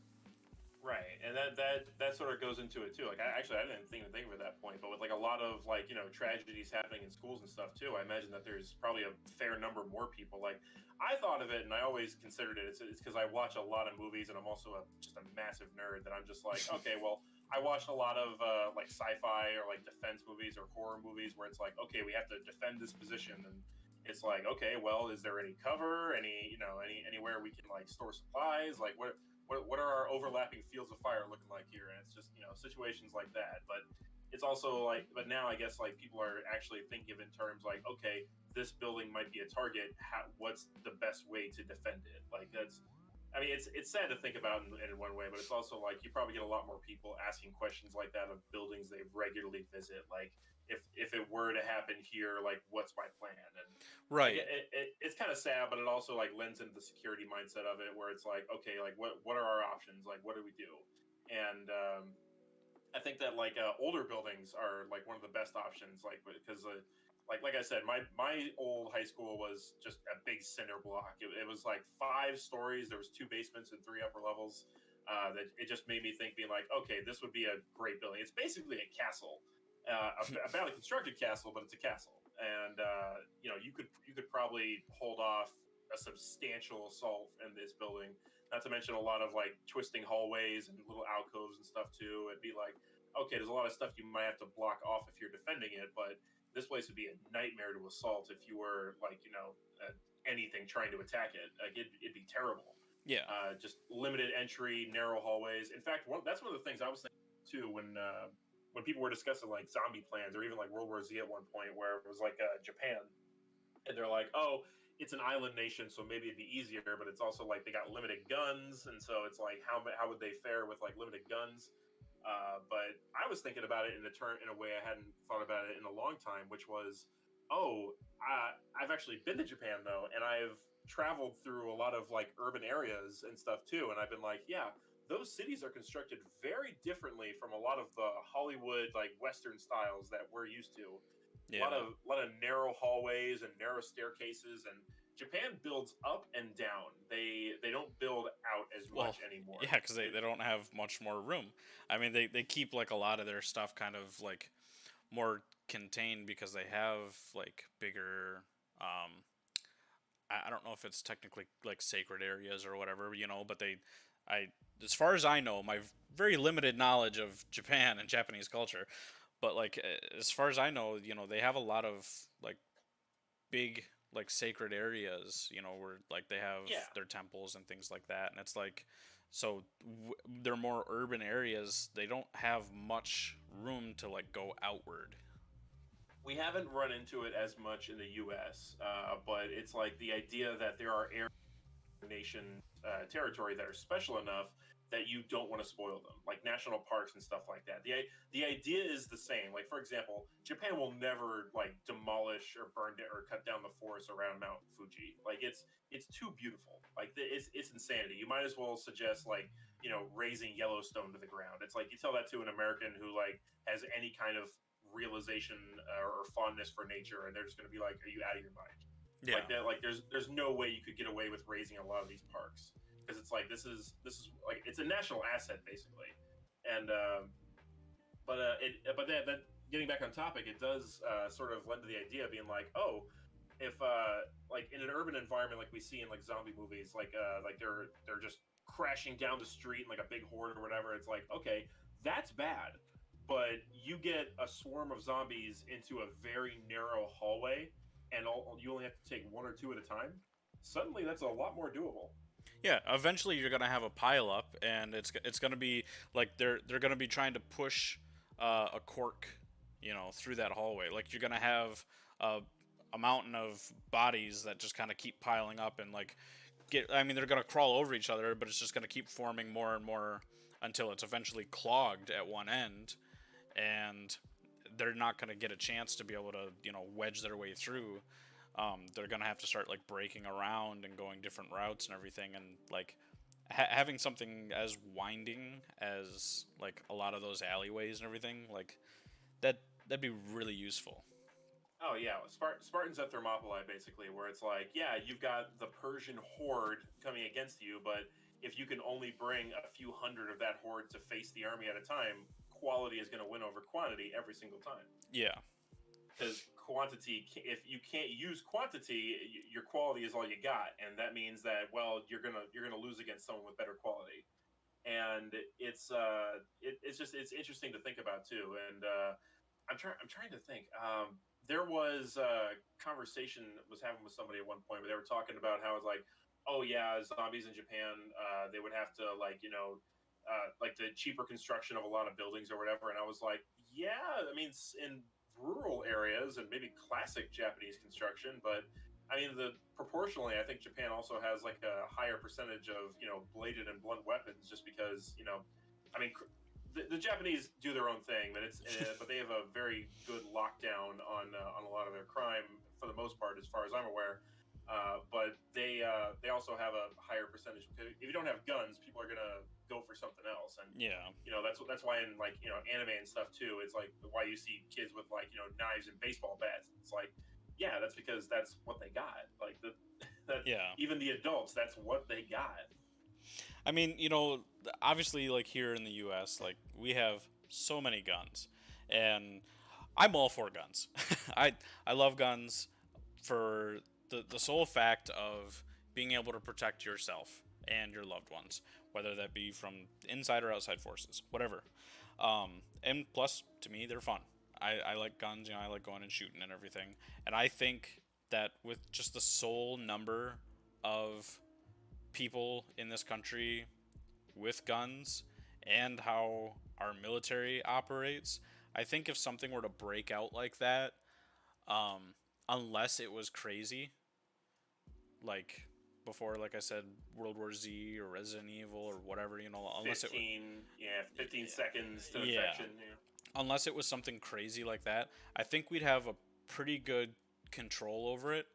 Right, and that sort of goes into it too. Like, I didn't even think of it at that point, but with like a lot of like tragedies happening in schools and stuff too, I imagine that there's probably a fair number more people. Like, I thought of it, and I always considered it. It's because I watch a lot of movies, and I'm also just a massive nerd. That I'm just like, okay, well, I watched a lot of like sci-fi or like defense movies or horror movies where it's like, okay, we have to defend this position, and it's like, okay, well, is there any cover, anywhere we can like store supplies, like what are our overlapping fields of fire looking like here? And it's just situations like that. But it's also like, but now I guess like people are actually thinking of in terms like, okay, this building might be a target. What's the best way to defend it? Like that's, I mean, it's sad to think about in one way, but it's also like you probably get a lot more people asking questions like that of buildings they regularly visit. Like if it were to happen here, like what's my plan? And like Right. it's kind of sad, but it also like lends into the security mindset of it, where it's like, okay, like what are our options? Like what do we do? And I think that like older buildings are like one of the best options, like because like I said, my old high school was just a big cinder block. It was like 5 stories. There was 2 basements and 3 upper levels. That it just made me think, being like, okay, this would be a great building. It's basically a castle, a badly constructed castle, but it's a castle. And you could probably hold off a substantial assault in this building. Not to mention a lot of like twisting hallways and little alcoves and stuff too. It'd be like, okay, there's a lot of stuff you might have to block off if you're defending it, but this place would be a nightmare to assault if you were like anything trying to attack it. Like it'd be terrible. Yeah. Just limited entry, narrow hallways. In fact, that's one of the things I was thinking too when people were discussing like zombie plans or even like World War Z at one point, where it was like Japan, and they're like, oh, it's an island nation, so maybe it'd be easier, but it's also like they got limited guns, and so it's like how would they fare with like limited guns? But I was thinking about it in a way I hadn't thought about it in a long time, which was, oh, I've actually been to Japan though, and I've traveled through a lot of like urban areas and stuff too, and I've been like, yeah, those cities are constructed very differently from a lot of the Hollywood like Western styles that we're used to. A lot Yeah. of narrow hallways and narrow staircases, and Japan builds up and down. They don't build out as Well, much anymore. yeah, because they don't have much more room. I mean, they keep like a lot of their stuff kind of like more contained because they have like bigger. I don't know if it's technically like sacred areas or whatever, you know, but I, as far as I know, my very limited knowledge of Japan and Japanese culture, but like as far as I know, you know, they have a lot of like big like sacred areas, you know, where like they have Yeah, their temples and things like that, and it's like so they're more urban areas. They don't have much room to like go outward. we haven't run into it as much in the U.S., but it's like the idea that there are areas nation territory that are special enough that you don't want to spoil them, like national parks and stuff like that. The idea is the same. Like for example, Japan will never like demolish or burn or cut down the forest around Mount Fuji. Like it's too beautiful. Like it's insanity. You might as well suggest like raising Yellowstone to the ground. It's like you tell that to an American who like has any kind of realization or fondness for nature, and they're just going to be like, "Are you out of your mind?" Yeah. Like that, like there's no way you could get away with raising a lot of these parks, because it's like this is like it's a national asset basically. And that getting back on topic, it does sort of lend to the idea of being like, oh, if like in an urban environment like we see in like zombie movies, like they're just crashing down the street in like a big horde or whatever, it's like, okay, that's bad. But you get a swarm of zombies into a very narrow hallway, and you only have to take one or two at a time. suddenly that's a lot more doable. Yeah, eventually you're gonna have a pile up, and it's gonna be like they're gonna be trying to push a cork, through that hallway. Like you're gonna have a mountain of bodies that just kind of keep piling up and like get. I mean, they're gonna crawl over each other, but it's just gonna keep forming more and more until it's eventually clogged at one end, and they're not gonna get a chance to be able to wedge their way through. They're gonna have to start like breaking around and going different routes and everything, and like having something as winding as like a lot of those alleyways and everything, like that'd be really useful. Oh yeah, Spartans at Thermopylae basically, where it's like, yeah, you've got the Persian horde coming against you, but if you can only bring a few hundred of that horde to face the army at a time, quality is going to win over quantity every single time. Yeah. Because quantity, if you can't use quantity, your quality is all you got, and that means that, well, you're gonna lose against someone with better quality. And it's interesting to think about too. And I'm trying to think. There was a conversation was having with somebody at one point where they were talking about how it's like, oh yeah, zombies in Japan, they would have to like the cheaper construction of a lot of buildings or whatever. And I was like, yeah, I mean, in rural areas and maybe classic Japanese construction, but I mean, the proportionally, I think Japan also has like a higher percentage of bladed and blunt weapons, just because I mean, the Japanese do their own thing, but but they have a very good lockdown on a lot of their crime for the most part, as far as I'm aware. But they also have a higher percentage. If you don't have guns, people are gonna go for something else, and Yeah. that's why in like anime and stuff too, it's like why you see kids with like knives and baseball bats. It's like, yeah, that's because that's what they got. Like that Yeah. even the adults, that's what they got. I mean, obviously, like here in the U.S., like we have so many guns, and I'm all for guns. I love guns for the sole fact of being able to protect yourself and your loved ones, whether that be from inside or outside forces, whatever. And plus, to me, they're fun. I like guns. I like going and shooting and everything. And I think that with just the sole number of people in this country with guns and how our military operates, I think if something were to break out like that, unless it was crazy, like before, like I said, World War Z or Resident Evil or whatever, unless 15 seconds to yeah, infection. Yeah. unless it was something crazy like that, I think we'd have a pretty good control over it.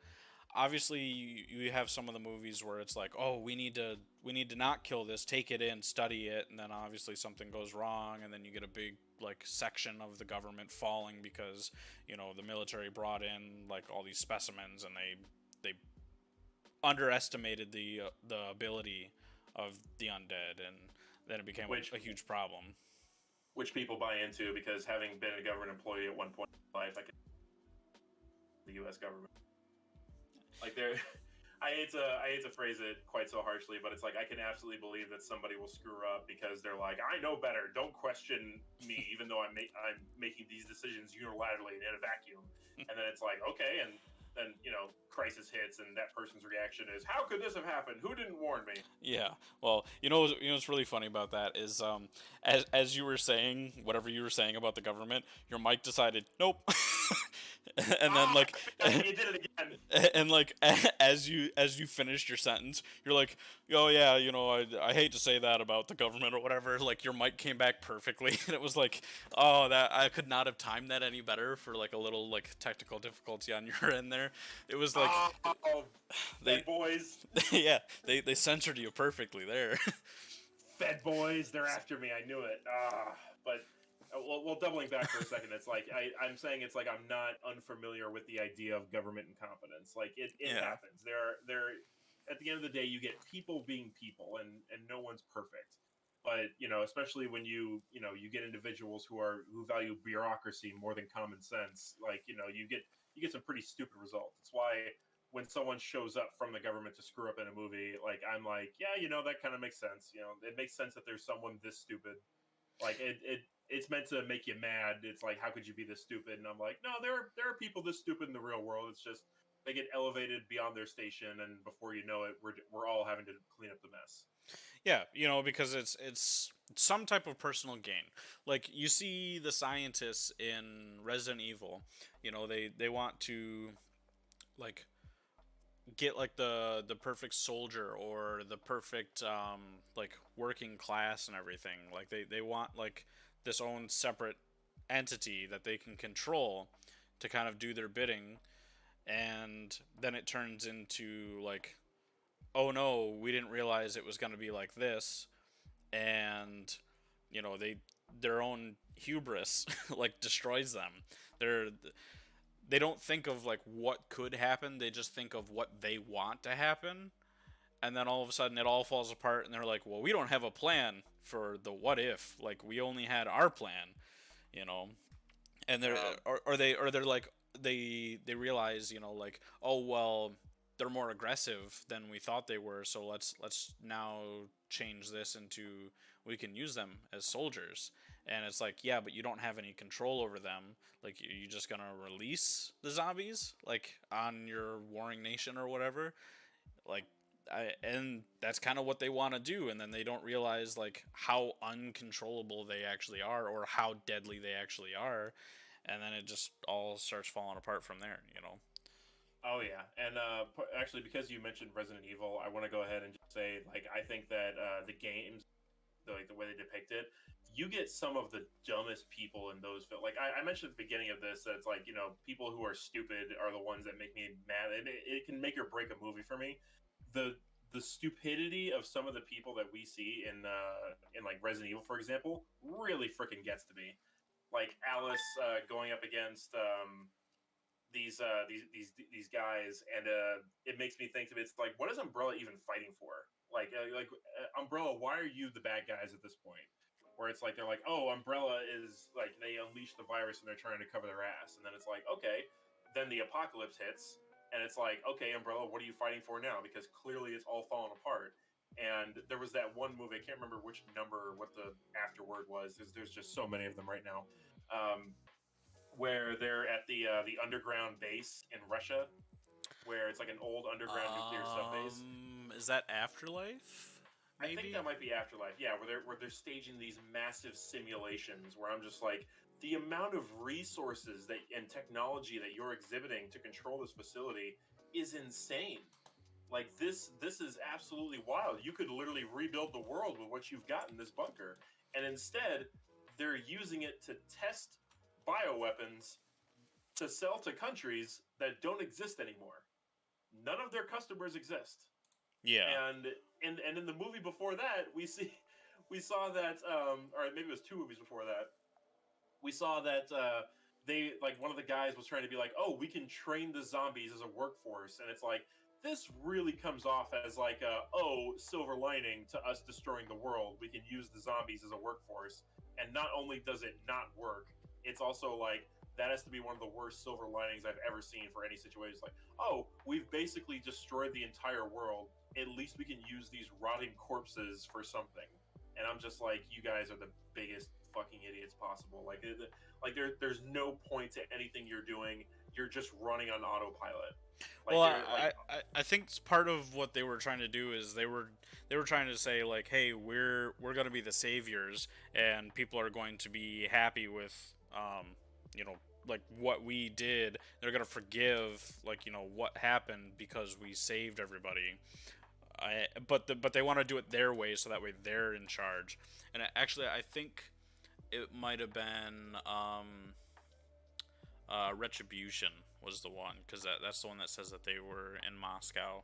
Obviously, you have some of the movies where it's like, oh, we need to not kill this, take it in, study it, and then obviously something goes wrong, and then you get a big like section of the government falling because the military brought in like all these specimens, and they underestimated the ability of the undead, and then it became a huge problem. Which people buy into because having been a government employee at one point in my life, I can the U.S. government. Like there, I hate to phrase it quite so harshly, but it's like I can absolutely believe that somebody will screw up because they're like, I know better. Don't question me, even though I'm making these decisions unilaterally and in a vacuum. And then it's like, okay, and then crisis hits, and that person's reaction is, how could this have happened? Who didn't warn me? Yeah. Well, what's really funny about that is, as you were saying whatever you were saying about the government, your mic decided nope, and then like, you did it again. and like as you finished your sentence, you're like, oh yeah, I hate to say that about the government or whatever. Like your mic came back perfectly, and it was like, oh, that I could not have timed that any better for like a little like technical difficulty on your end there. It was like, Fed boys. yeah, they censored you perfectly there. Fed boys, they're after me. I knew it. But well, doubling back for a second, it's like I'm saying it's like I'm not unfamiliar with the idea of government incompetence. Like it Yeah. happens. There. At the end of the day, you get people being people, and no one's perfect. But especially when you get individuals who value bureaucracy more than common sense. Like you get some pretty stupid results. It's why when someone shows up from the government to screw up in a movie, like I'm like, yeah, that kind of makes sense. It makes sense that there's someone this stupid. Like it's meant to make you mad. It's like, how could you be this stupid? And I'm like, no, there are people this stupid in the real world. It's just they get elevated beyond their station, and before you know it, we're all having to clean up the mess. Yeah, because it's some type of personal gain. Like you see the scientists in Resident Evil, they want to like get like the perfect soldier or the perfect like working class and everything. Like they want like this own separate entity that they can control to kind of do their bidding, and then it turns into like, oh no, we didn't realize it was going to be like this, and their own hubris like destroys them. They're they don't think of like what could happen, they just think of what they want to happen, and then all of a sudden it all falls apart and they're like, well, we don't have a plan for the what if, like we only had our plan, you know and they're Um, or they're like, they realize, like, oh well, they're more aggressive than we thought they were, so let's now change this into, we can use them as soldiers. And it's like, yeah, but you don't have any control over them. Like, you just gonna release the zombies like on your warring nation or whatever? Like, and that's kind of what they want to do, and then they don't realize like how uncontrollable they actually are or how deadly they actually are, and then it just all starts falling apart from there. oh yeah, and actually, because you mentioned Resident Evil, I want to go ahead and just say, like, I think that the games, like the way they depict it, you get some of the dumbest people in those films. Like I mentioned at the beginning of this, that it's like, people who are stupid are the ones that make me mad. It can make or break a movie for me. The the stupidity of some of the people that we see in like Resident Evil, for example, really freaking gets to me. Like Alice going up against these guys, and it makes me think of it. It's like, what is Umbrella even fighting for? Umbrella, why are you the bad guys at this point? Where it's like they're like, oh, Umbrella is like, they unleash the virus and they're trying to cover their ass, and then it's like, okay, then the apocalypse hits, and it's like, okay, Umbrella, what are you fighting for now? Because clearly it's all falling apart. And there was that one movie, I can't remember which number, what the afterword was. There's just so many of them right now. Um, where they're at the underground base in Russia, where it's like an old underground nuclear sub base. Is that Afterlife? I think that Maybe. might be Afterlife. Yeah, where they're staging these massive simulations. Where I'm just like, the amount of resources that and technology that you're exhibiting to control this facility is insane. Like this is absolutely wild. You could literally rebuild the world with what you've got in this bunker, and instead they're using it to test bioweapons to sell to countries that don't exist anymore. None of their customers exist. Yeah. And in the movie before that, we saw that or maybe it was two movies before that. We saw that they, like, one of the guys was trying to be like, "Oh, we can train the zombies as a workforce." And it's like, this really comes off as like oh, silver lining to us destroying the world. We can use the zombies as a workforce. And not only does it not work, it's also like, that has to be one of the worst silver linings I've ever seen for any situation. It's like, oh, we've basically destroyed the entire world. At least we can use these rotting corpses for something. And I'm just like, you guys are the biggest fucking idiots possible. Like there's no point to anything you're doing. You're just running on autopilot. Like Well, they're like, I think part of what they were trying to do is they were trying to say like, hey, we're gonna be the saviors, and people are going to be happy with like what we did. They're gonna forgive like what happened because we saved everybody. But they want to do it their way, so that way they're in charge. And actually, I think it might have been Retribution was the one, because that's the one that says that they were in Moscow.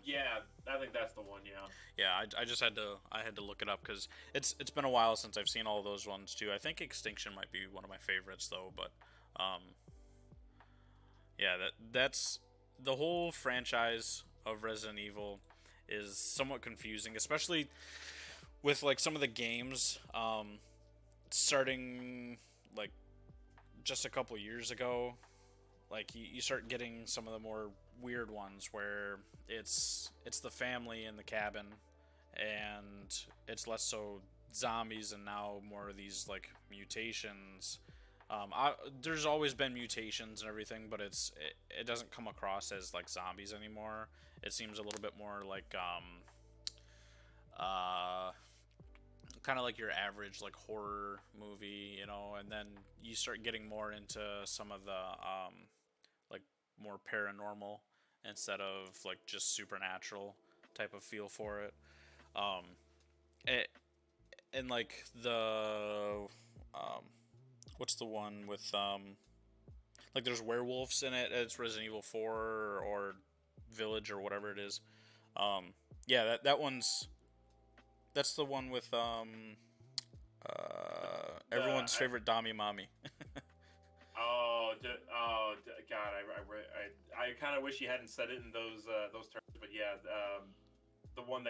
yeah, I think that's the one. Yeah. Yeah, I just had to look it up because it's been a while since I've seen all those ones too. I think Extinction might be one of my favorites though, but um, yeah, that's the whole franchise of Resident Evil is somewhat confusing, especially with like some of the games starting like just a couple years ago. Like you start getting some of the more weird ones where it's the family in the cabin, and it's less so zombies and now more of these like mutations. There's always been mutations and everything, but it doesn't come across as like zombies anymore. It seems a little bit more like uh, kind of like your average like horror movie, you know. And then you start getting more into some of the like more paranormal instead of like just supernatural type of feel for it. Um, it and like the um, what's the one with like there's werewolves in it. It's Resident Evil 4 or Village or whatever it is. Yeah, that one's that's the one with everyone's favorite Dami Mami. God, I kind of wish you hadn't said it in those terms, but yeah, the one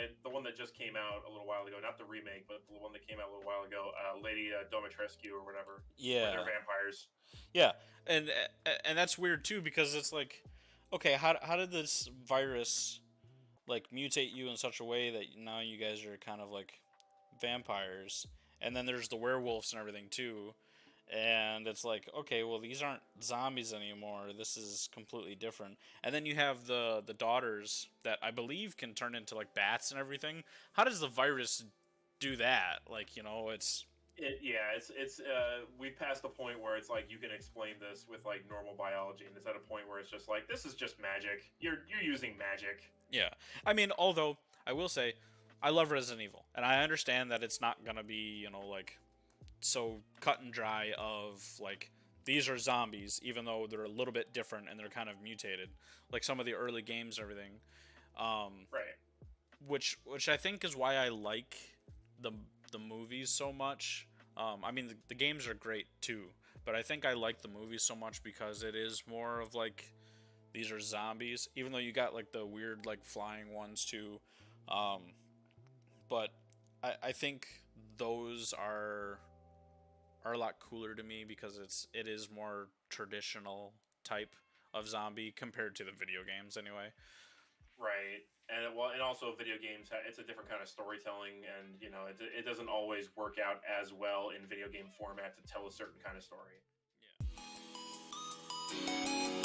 that just came out a little while ago, not the remake, but the one that came out a little while ago, Lady Domitrescu or whatever. Yeah, where they're vampires. yeah, and and that's weird too because it's like, okay, how did this virus like mutate you in such a way that now you guys are kind of like vampires, and then there's the werewolves and everything too, and it's like, okay, well, these aren't zombies anymore, this is completely different. And then you have the daughters that I believe can turn into like bats and everything. How does the virus do that? Like, you know, It's we've passed the point where it's like you can explain this with like normal biology, and it's at a point where it's just like this is just magic. You're using magic. yeah. I mean, although I will say I love Resident Evil, and I understand that it's not gonna be, you know, like so cut and dry of like these are zombies, even though they're a little bit different and they're kind of mutated, like some of the early games and everything. Right. Which I think is why I like the the movies so much. I mean, the games are great too, but I think I like the movies so much because it is more of like these are zombies, even though you got like the weird like flying ones too. Um, but I think those are a lot cooler to me because it is more traditional type of zombie compared to the video games anyway. Right. And also video games, it's a different kind of storytelling, and you know it doesn't always work out as well in video game format to tell a certain kind of story. Yeah.